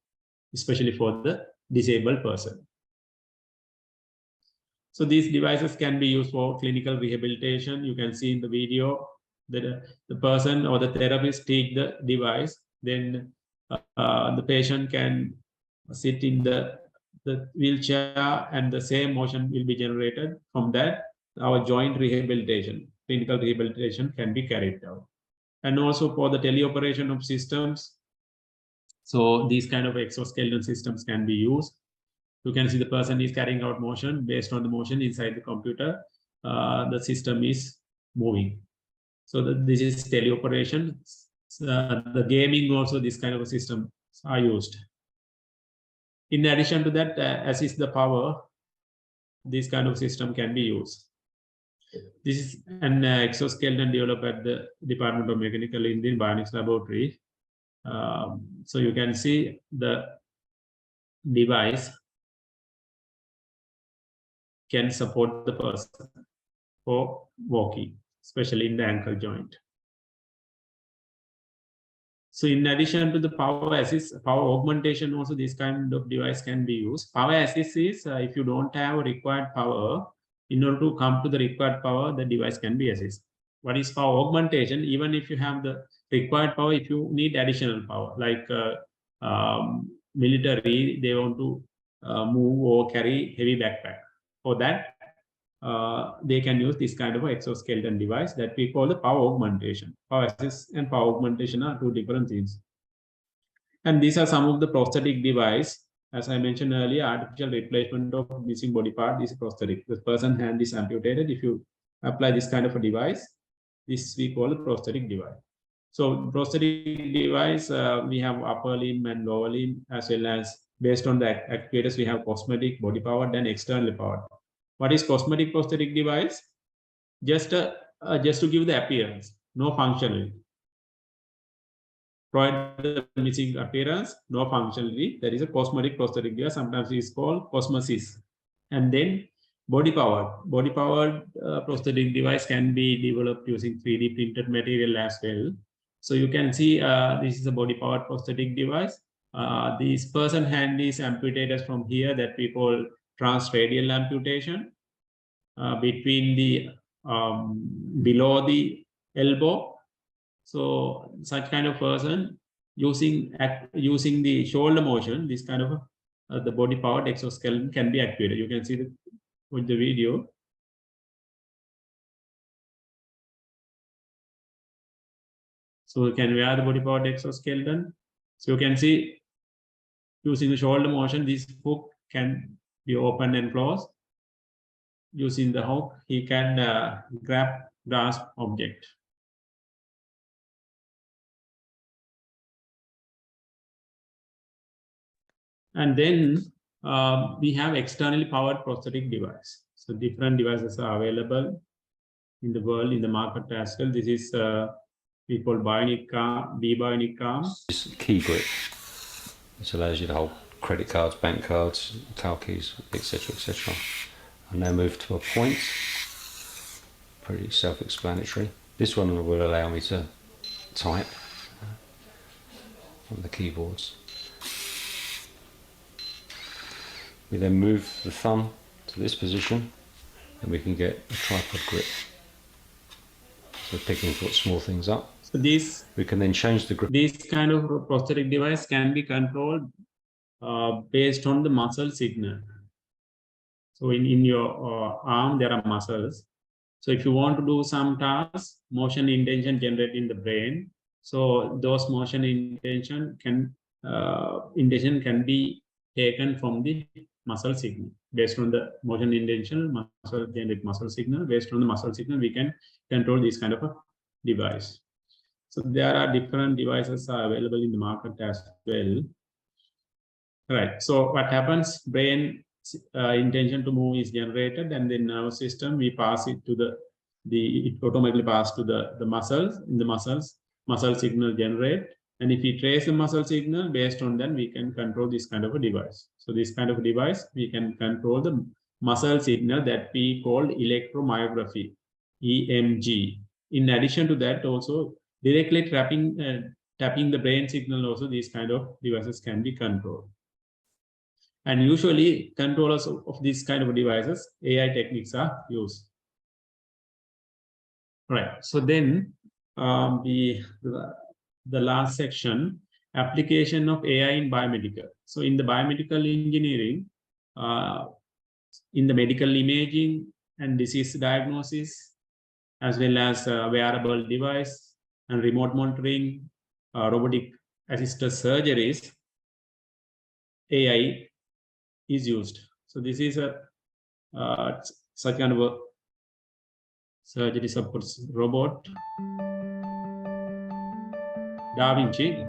especially for the disabled person. So these devices can be used for clinical rehabilitation. You can see in the video that the person or the therapist take the device, then the patient can sit in the wheelchair, and the same motion will be generated. From that, our joint rehabilitation, clinical rehabilitation can be carried out. And also for the teleoperation of systems, so these kind of exoskeleton systems can be used. You can see the person is carrying out motion. Based on the motion inside the computer, the system is moving. So this is teleoperation. The gaming also, this kind of a system are used. In addition to that, assist the power, this kind of system can be used. This is an exoskeleton developed at the Department of Mechanical Engineering Bionics Laboratory. So you can see the device can support the person for walking, especially in the ankle joint. So in addition to the power assist, power augmentation, also this kind of device can be used. Power assist is if you don't have required power, in order to come to the required power, the device can be assist. What is power augmentation? Even if you have the required power, if you need additional power, like military, they want to move or carry heavy backpack. For that, they can use this kind of an exoskeleton device that we call the power augmentation. Power assist and power augmentation are two different things. And these are some of the prosthetic device. As I mentioned earlier, artificial replacement of missing body part is prosthetic. The person's hand is amputated. If you apply this kind of a device, this we call a prosthetic device. So prosthetic device, we have upper limb and lower limb, as well as based on the actuators, we have cosmetic, body powered, and externally powered. What is cosmetic prosthetic device? Just to give the appearance, no functionality. Provide the missing appearance, no functionality. That is a cosmetic prosthetic device. Sometimes it's called cosmesis. And then body powered prosthetic device can be developed using 3D printed material as well. So you can see this is a body powered prosthetic device. This person hand is amputated from here, that we call transradial amputation, between the below the elbow. So such kind of person using the shoulder motion, this kind of the body powered exoskeleton can be activated. You can see with the video. So you can wear the body powered exoskeleton. So you can see using the shoulder motion, this hook can be opened and closed. Using the hook, he can grasp object. And then we have externally powered prosthetic device. So different devices are available in the world, in the market as well. This is we call bionic arm.
This key grip. This allows you to hold credit cards, bank cards, car keys, etc., etc. I now move to a point. Pretty self-explanatory. This one will allow me to type on the keyboards. We then move the thumb to this position, and we can get a tripod grip. So picking small things up.
So this,
we can then change the grip.
This kind of prosthetic device can be controlled based on the muscle signal. So in your arm, there are muscles. So if you want to do some tasks, motion intention generated in the brain. So those motion intention can intention can be taken from the muscle signal. Based on the motion intention, muscle generate muscle signal. Based on the muscle signal, we can control this kind of a device. So there are different devices are available in the market as well. Right. So what happens? Brain intention to move is generated, and then nervous system we pass it to the it automatically pass to the muscles. In the muscle signal generate, and if we trace the muscle signal, based on that we can control this kind of a device. So this kind of a device we can control the muscle signal that we call electromyography, EMG. In addition to that, also directly tapping the brain signal, also these kind of devices can be controlled. And usually controllers of these kind of devices, AI techniques are used. Right. So then the last section, application of AI in biomedical. So in the biomedical engineering, in the medical imaging and disease diagnosis, as well as wearable device and remote monitoring, robotic assisted surgeries, AI is used. So this is a such kind of a surgery supports robot, Da Vinci.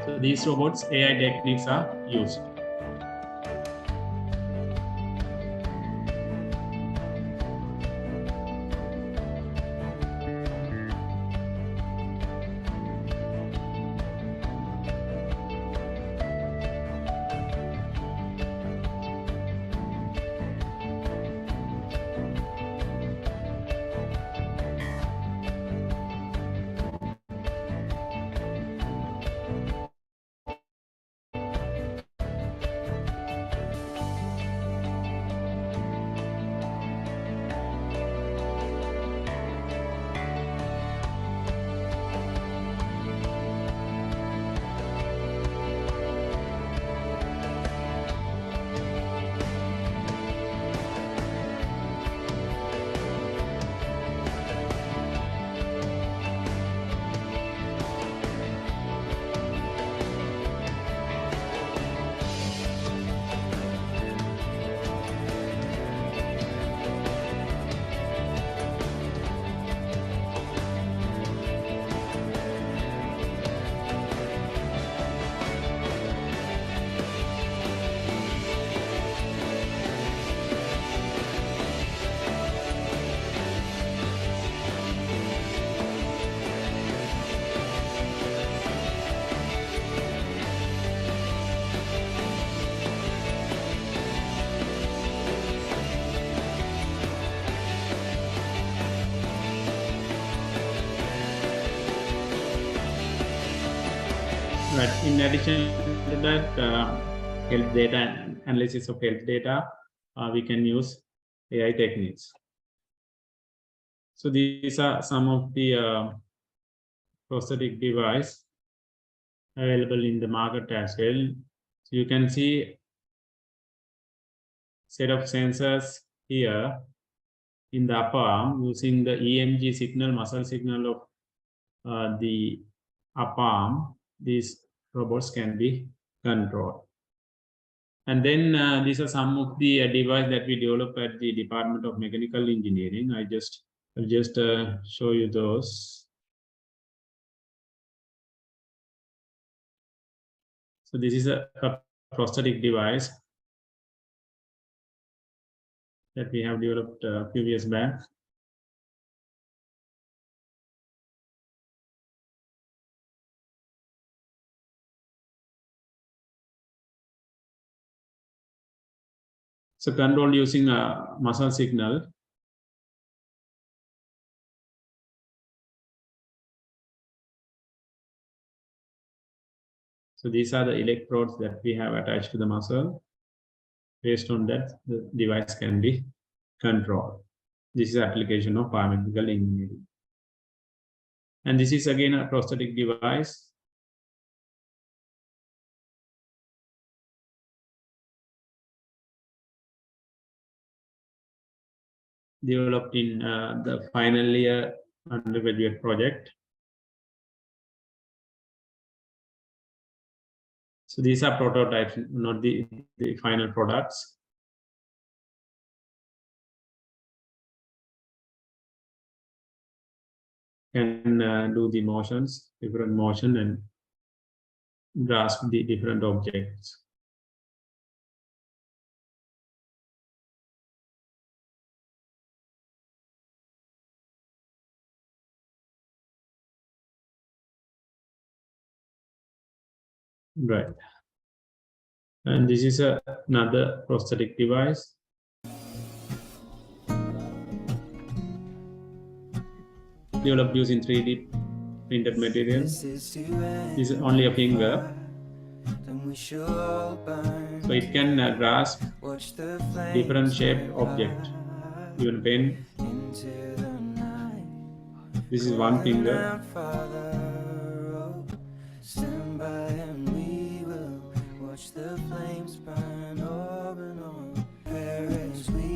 So these robots, AI techniques are used. Right. In addition to that, health data analysis of health data, we can use AI techniques. So these are some of the prosthetic device available in the market as well. So you can see set of sensors here in the upper arm using the EMG signal, muscle signal of the upper arm. These robots can be controlled. And then these are some of the devices that we developed at the Department of Mechanical Engineering. I'll just show you those. So this is a prosthetic device that we have developed a few years back. So controlled using a muscle signal. So these are the electrodes that we have attached to the muscle. Based on that, the device can be controlled. This is application of biomedical engineering. And this is again a prosthetic device. Developed in the final year undergraduate project. So these are prototypes, not the final products. Can do the motions, different motion, and grasp the different objects. Right. And this is another prosthetic device. Developed using 3D printed material. This is only a finger. So it can grasp different shaped object, even pen. This is one finger.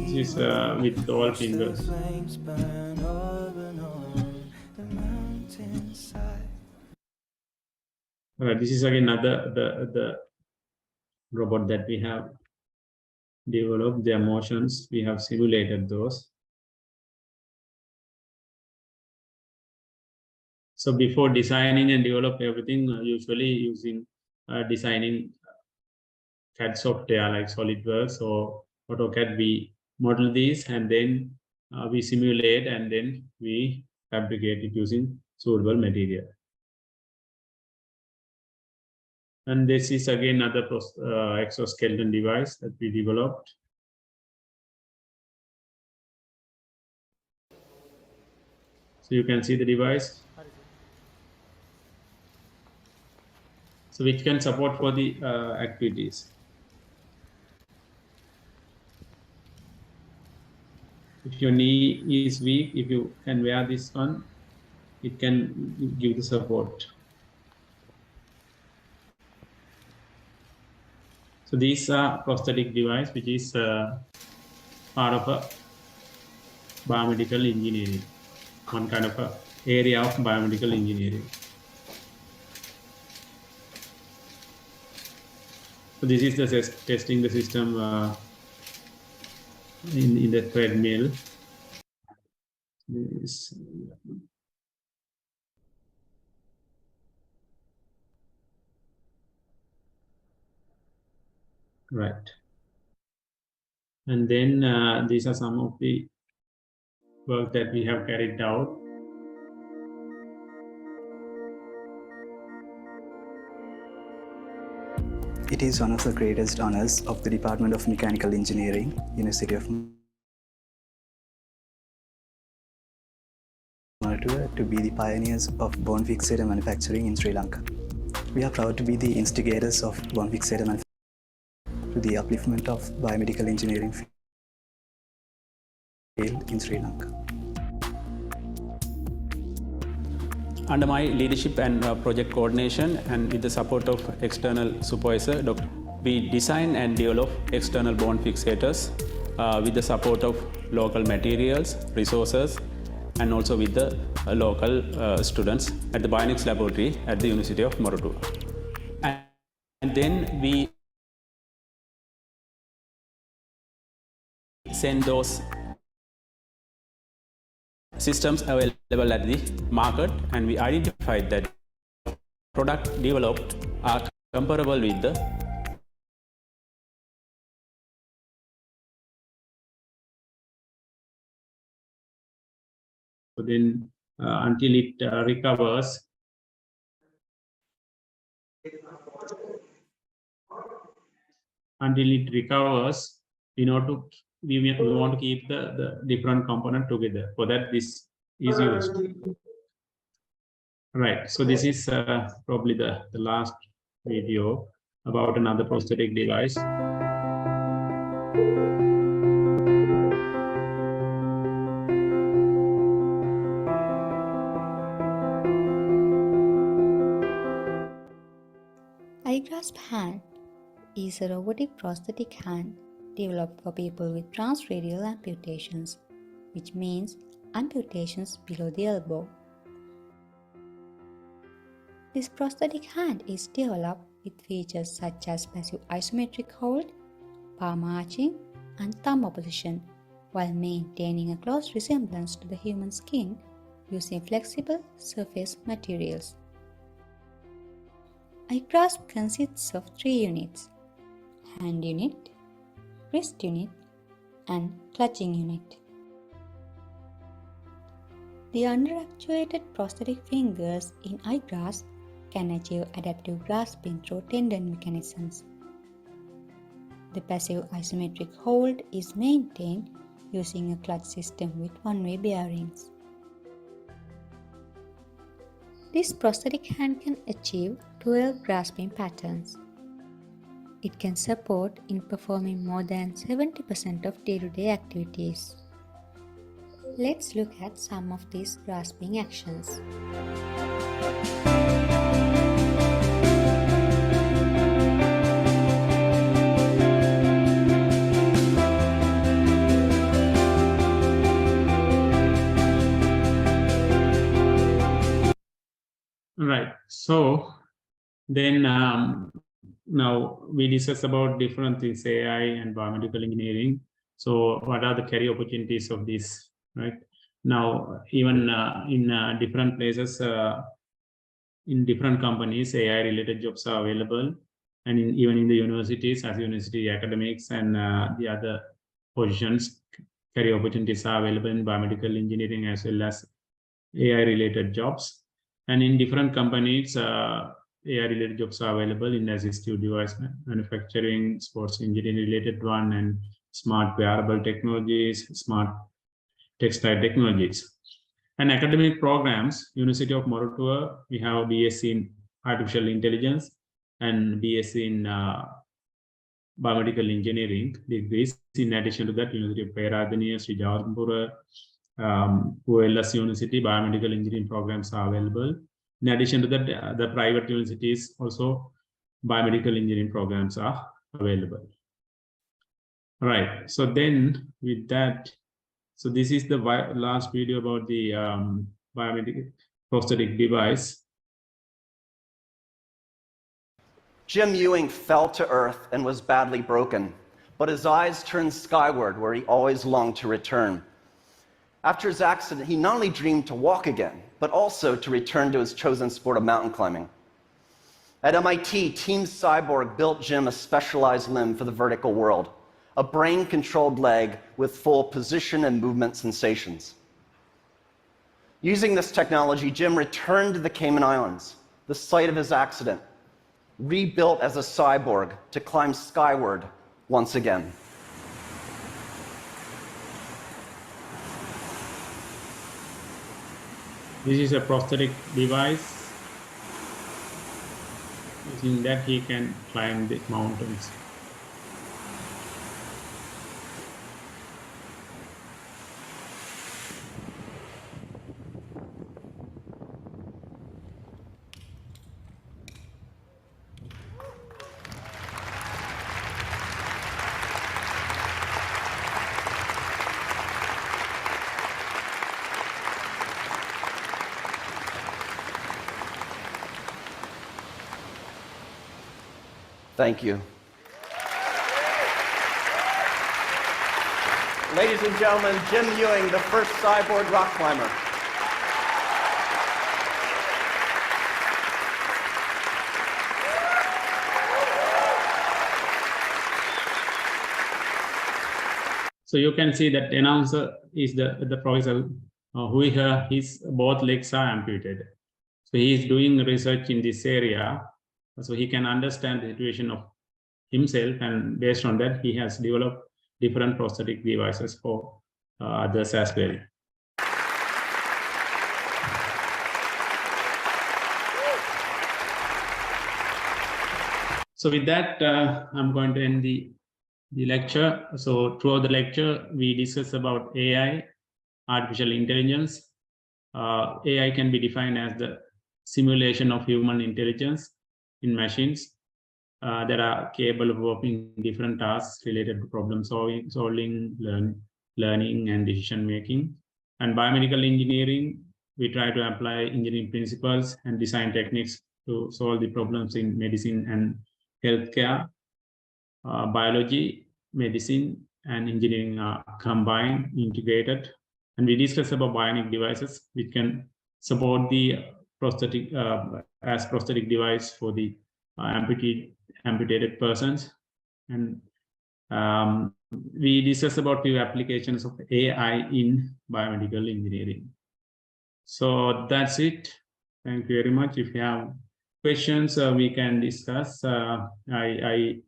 This is with all fingers. This is again another the robot that we have developed. Their motions, we have simulated those. So before designing and develop everything, usually using designing CAD software like SolidWorks or AutoCAD, we model these and then we simulate and then we fabricate it using suitable material. And this is again another exoskeleton device that we developed. So you can see the device. So which can support for the activities. If your knee is weak, if you can wear this one, it can give the support. So these are prosthetic device, which is part of a biomedical engineering, one kind of a area of biomedical engineering. So this is the testing the system in the treadmill. Right. And then these are some of the work that we have carried out.
It is one of the greatest honors of the Department of Mechanical Engineering, University of Gopura, to be the pioneers of bone fixator manufacturing in Sri Lanka. We are proud to be the instigators of bone fixator manufacturing to the upliftment of biomedical engineering field in Sri Lanka.
Under my leadership and project coordination and with the support of external supervisor, we design and develop external bone fixators with the support of local materials, resources, and also with the local students at the Bionics laboratory at the University of Moratuwa. And then we send those systems available at the market, and we identified that product developed are comparable with the then until it recovers. Until it recovers, we want to keep the different component together. For that, this is used. Right. So this is probably the last video about another prosthetic device.
iGrasp Hand is a robotic prosthetic hand developed for people with transradial amputations, which means amputations below the elbow. This prosthetic hand is developed with features such as passive isometric hold, palm arching, and thumb opposition, while maintaining a close resemblance to the human skin using flexible surface materials. iGrasp consists of 3 units: hand unit, wrist unit, and clutching unit. The underactuated prosthetic fingers in iGrasp can achieve adaptive grasping through tendon mechanisms. The passive isometric hold is maintained using a clutch system with one-way bearings. This prosthetic hand can achieve 12 grasping patterns. It can support in performing more than 70% of day-to-day activities. Let's look at some of these grasping actions.
Right. So then now we discuss about different things, AI and biomedical engineering. So what are the career opportunities of this, right? Now, even in different places, in different companies, AI-related jobs are available, and even in the universities, as university academics and the other positions, career opportunities are available in biomedical engineering as well as AI-related jobs. And in different companies, AI-related jobs are available in assistive device manufacturing, sports engineering-related one, and smart wearable technologies, smart textile technologies. And academic programs, University of Moratuwa, we have BSc in Artificial Intelligence and BSc in Biomedical Engineering degrees. In addition to that, University of Peradeniya, Sri Gopura, OLS University, Biomedical Engineering programs are available. In addition to that, the private universities also, biomedical engineering programs are available. All right, so then with that, so this is the last video about the biomedical prosthetic device.
Jim Ewing fell to earth and was badly broken, but his eyes turned skyward where he always longed to return. After his accident, he not only dreamed to walk again, but also to return to his chosen sport of mountain climbing. At MIT, Team Cyborg built Jim a specialized limb for the vertical world, a brain-controlled leg with full position and movement sensations. Using this technology, Jim returned to the Cayman Islands, the site of his accident, rebuilt as a cyborg to climb skyward once again.
This is a prosthetic device. Using that, he can climb the mountains.
Thank you. Ladies and gentlemen, Jim Ewing, the first cyborg rock climber.
So you can see that announcer is the professor who his both legs are amputated. So he is doing research in this area, so he can understand the situation of himself, and based on that, he has developed different prosthetic devices for others as well. So with that, I'm going to end the lecture. So throughout the lecture, we discuss about AI, artificial intelligence. AI can be defined as the simulation of human intelligence in machines that are capable of performing different tasks related to problem solving, learning, and decision making. And biomedical engineering, we try to apply engineering principles and design techniques to solve the problems in medicine and healthcare. Biology, medicine, and engineering are combined, integrated. And we discussed about bionic devices which can support the prosthetic as prosthetic device for the amputated persons. And we discussed about few applications of AI in biomedical engineering. So that's it. Thank you very much. If you have questions, we can discuss. I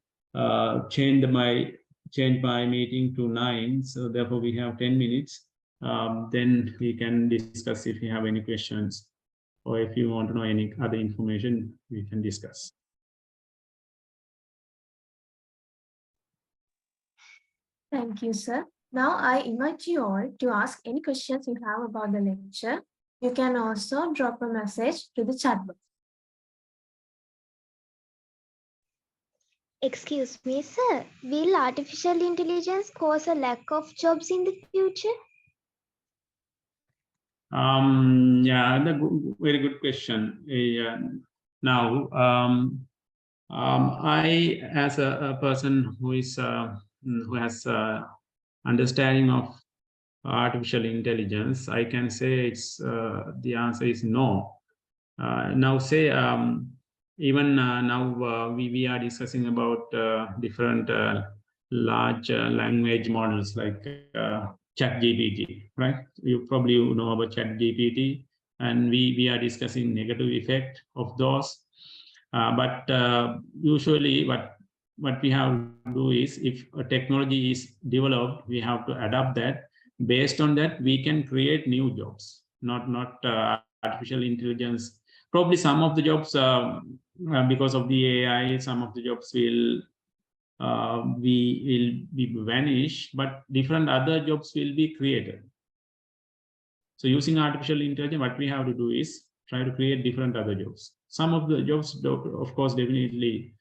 changed my meeting to 9, so therefore we have 10 minutes. Then we can discuss if you have any questions, or if you want to know any other information, we can discuss.
Thank you, sir. Now I invite you all to ask any questions you have about the lecture. You can also drop a message to the chat box.
Excuse me, sir. Will artificial intelligence cause a lack of jobs in the future?
Yeah, very good question. Now, I, as a person who is who has understanding of artificial intelligence, I can say it's the answer is no. Now, say even now we are discussing about different large language models like ChatGPT, right? You probably know about ChatGPT, and we are discussing negative effect of those. But usually what we have to do is, if a technology is developed, we have to adapt that. Based on that, we can create new jobs, not artificial intelligence. Probably some of the jobs, because of the AI, some of the jobs will vanish, but different other jobs will be created. So using artificial intelligence, what we have to do is try to create different other jobs. Some of the jobs, of course, definitely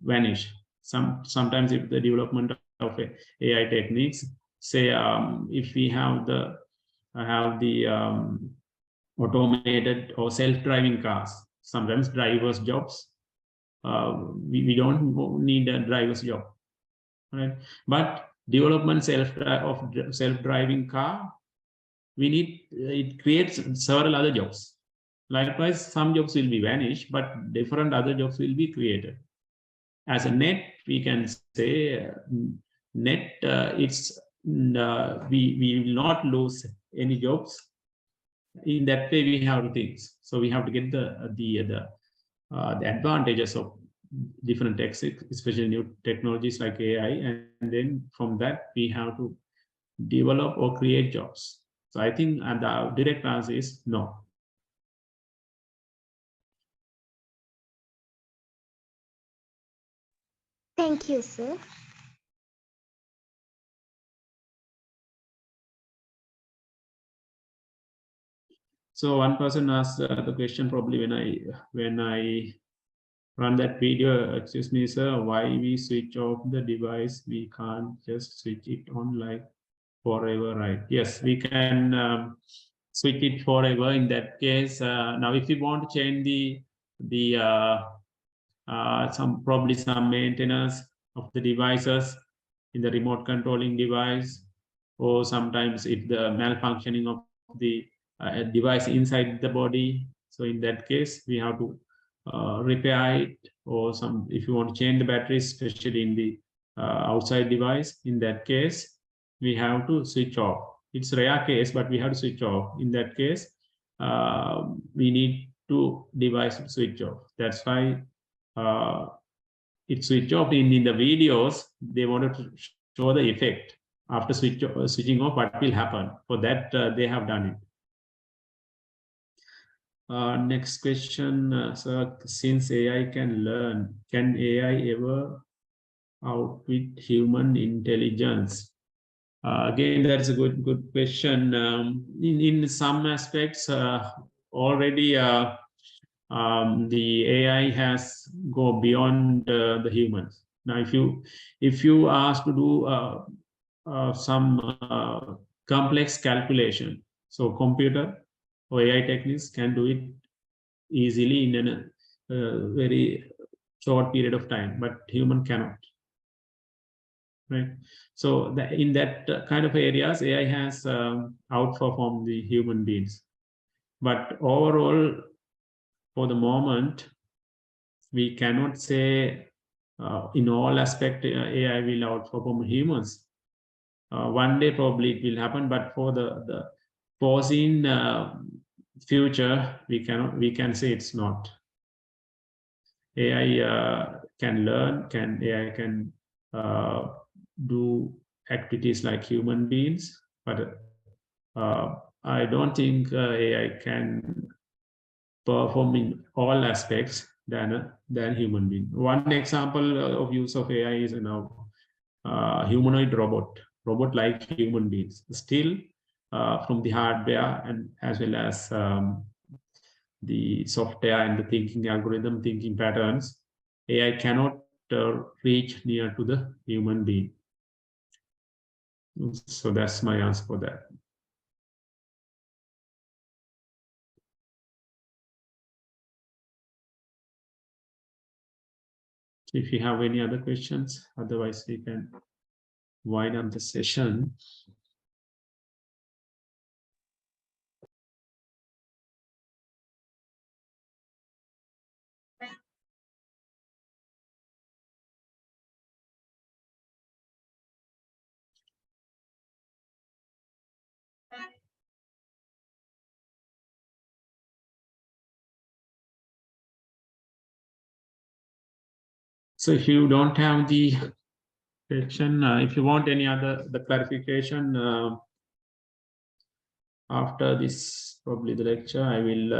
vanish. Sometimes if the development of AI techniques, say if we have the automated or self-driving cars, sometimes drivers' jobs, we don't need a driver's job, right? But development of self-driving car, we need, it creates several other jobs. Likewise, some jobs will be vanished, but different other jobs will be created. As a net, we can say net, it's we will not lose any jobs. In that way, we have to think. So we have to get the advantages of different techs, especially new technologies like AI, and then from that we have to develop or create jobs. So I think the direct answer is no.
Thank you, sir.
So one person asked the question probably when I run that video, excuse me, sir, why we switch off the device? We can't just switch it on like forever, right? Yes, we can switch it forever. In that case, now if you want to change probably some maintenance of the devices in the remote controlling device, or sometimes if the malfunctioning of the device inside the body, so in that case we have to repair it, or if you want to change the batteries, especially in the outside device, in that case we have to switch off. It's a rare case, but we have to switch off. In that case, we need to device switch off. That's why it's switch off. In the videos, they wanted to show the effect after switching off, what will happen. For that, they have done it. Next question, sir, since AI can learn, can AI ever outwit human intelligence? Again, that's a good question. In some aspects, already the AI has go beyond the humans. Now, if you ask to do some complex calculation, so computer or AI techniques can do it easily in a very short period of time, but human cannot. Right. So in that kind of areas, AI has outperformed the human beings. But overall, for the moment, we cannot say in all aspects AI will outperform humans. One day probably it will happen, but for the foreseen future, we can say it's not. AI can learn, AI can do activities like human beings, but I don't think AI can perform in all aspects than human being. One example of use of AI is humanoid robot like human beings. Still, from the hardware and as well as the software and the thinking algorithm, thinking patterns, AI cannot reach near to the human being. So that's my answer for that. If you have any other questions, otherwise we can wind up the session. So if you don't have the question, if you want any other clarification after this, probably the lecture, I will.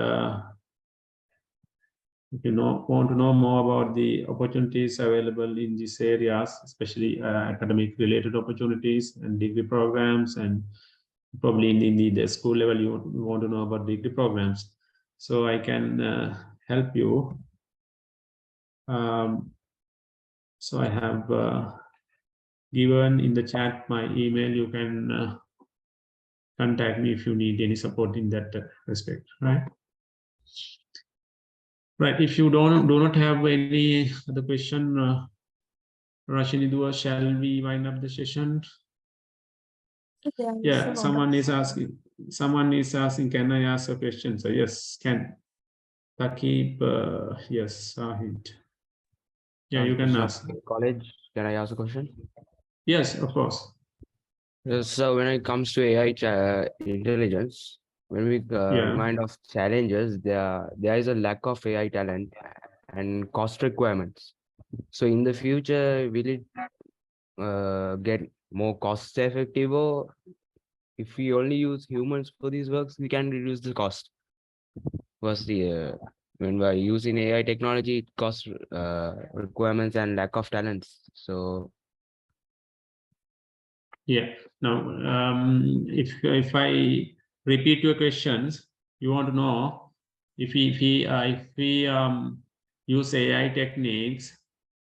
If you want to know more about the opportunities available in these areas, especially academic related opportunities and degree programs, and probably in the school level, you want to know about degree programs. So I can help you. So I have given in the chat my email. You can contact me if you need any support in that respect, right? Right. If you do not have any other question, Rashini, shall we wind up the session? Yeah, someone is asking. Can I ask a question? So yes, can. Takib, yes, Sahid. Yeah, you can ask.
College, can I ask a question?
Yes, of course.
So when it comes to AI intelligence, when we remind of challenges, there is a lack of AI talent and cost requirements. So in the future, will it get more cost effective, or if we only use humans for these works, we can reduce the cost? Because when we're using AI technology, it costs requirements and lack of talents. So
yeah. Now, if I repeat your questions, you want to know if we use AI techniques,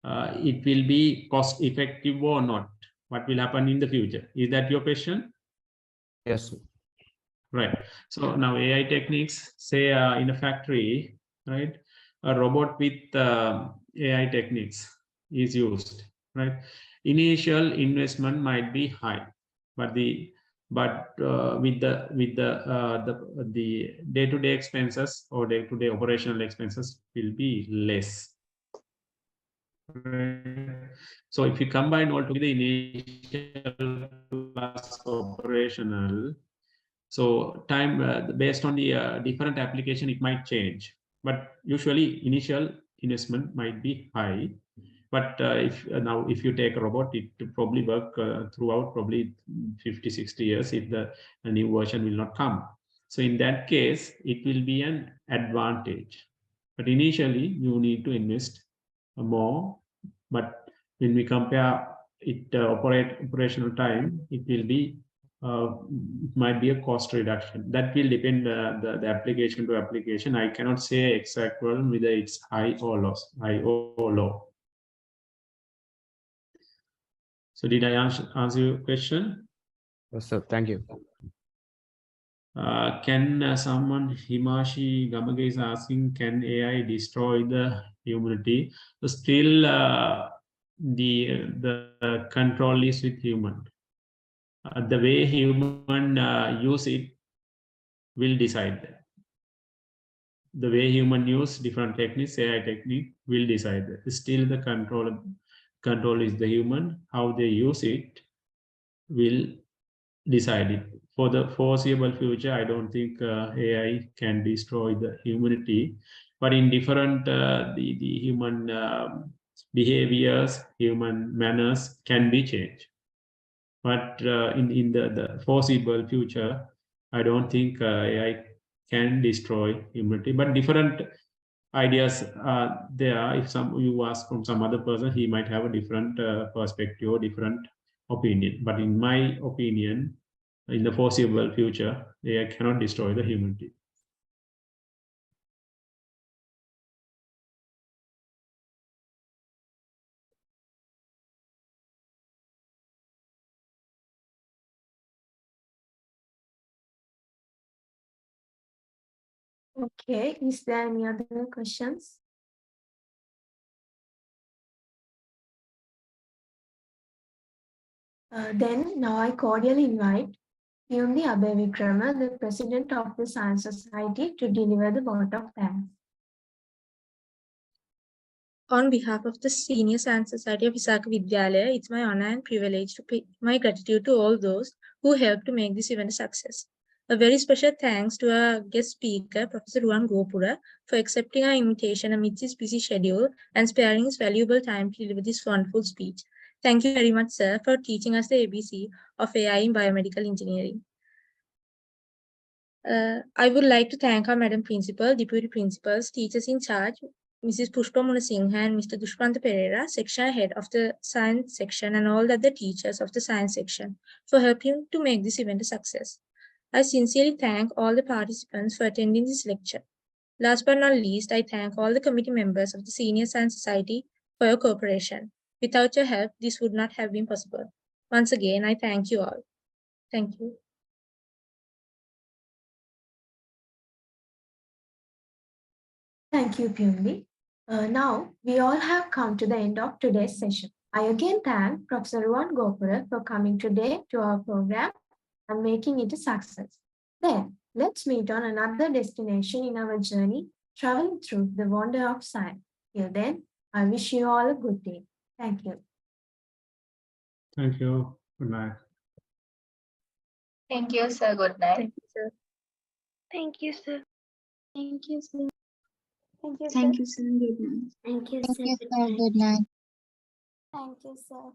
it will be cost effective or not? What will happen in the future? Is that your question?
Yes.
Right. So now AI techniques, say in a factory, right? A robot with AI techniques is used, right? Initial investment might be high, but with the day-to-day expenses or day-to-day operational expenses will be less. So if you combine all together, initial plus operational, so time based on the different application, it might change. But usually initial investment might be high. But if you take a robot, it will probably work throughout probably 50-60 years if a new version will not come. So in that case, it will be an advantage. But initially, you need to invest more. But when we compare it operational time, it will be might be a cost reduction. That will depend the application to application. I cannot say exact one whether it's high or low. So did I answer your question?
Yes, sir. Thank you.
Can someone, Himashi Gamage is asking, can AI destroy the humanity? So still, the control is with human. The way human use it will decide. The way human use different techniques, AI technique will decide. Still, the control is the human. How they use it will decide it. For the foreseeable future, I don't think AI can destroy the humanity, but in different the human behaviors, human manners can be changed. But in the foreseeable future, I don't think AI can destroy humanity. But different ideas there. If you ask from some other person, he might have a different perspective or different opinion. But in my opinion, in the foreseeable future, AI cannot destroy the humanity.
Okay, is there any other questions? Then now I cordially invite Yumdi Abevikrama, the President of the Science Society, to deliver the vote of thanks.
On behalf of the Senior Science Society of Visakha Vidyalaya, it's my honor and privilege to pay my gratitude to all those who helped to make this event a success. A very special thanks to our guest speaker, Professor Ruwan Gopura, for accepting our invitation amidst his busy schedule and sparing his valuable time to deliver this wonderful speech. Thank you very much, sir, for teaching us the ABC of AI in biomedical engineering. I would like to thank our Madam Principal, Deputy Principals, teachers in charge, Mrs. Pushpa Munasinghe and Mr. Dushpanta Pereira, section head of the science section, and all the other teachers of the science section for helping to make this event a success. I sincerely thank all the participants for attending this lecture. Last but not least, I thank all the committee members of the Senior Science Society for your cooperation. Without your help, this would not have been possible. Once again, I thank you all. Thank you.
Thank you, Pyumbi. Now, we all have come to the end of today's session. I again thank Professor Ruwan Gopura for coming today to our program and making it a success. Then, let's meet on another destination in our journey, traveling through the wonder of science. Till then, I wish you all a good day. Thank you.
Thank you. Good night.
Thank you, sir. Good night.
Thank you, sir.
Thank you, sir.
Thank you, sir.
Thank you, sir.
Thank you, sir. Good night.
Thank you, sir.
Good night.
Thank you, sir.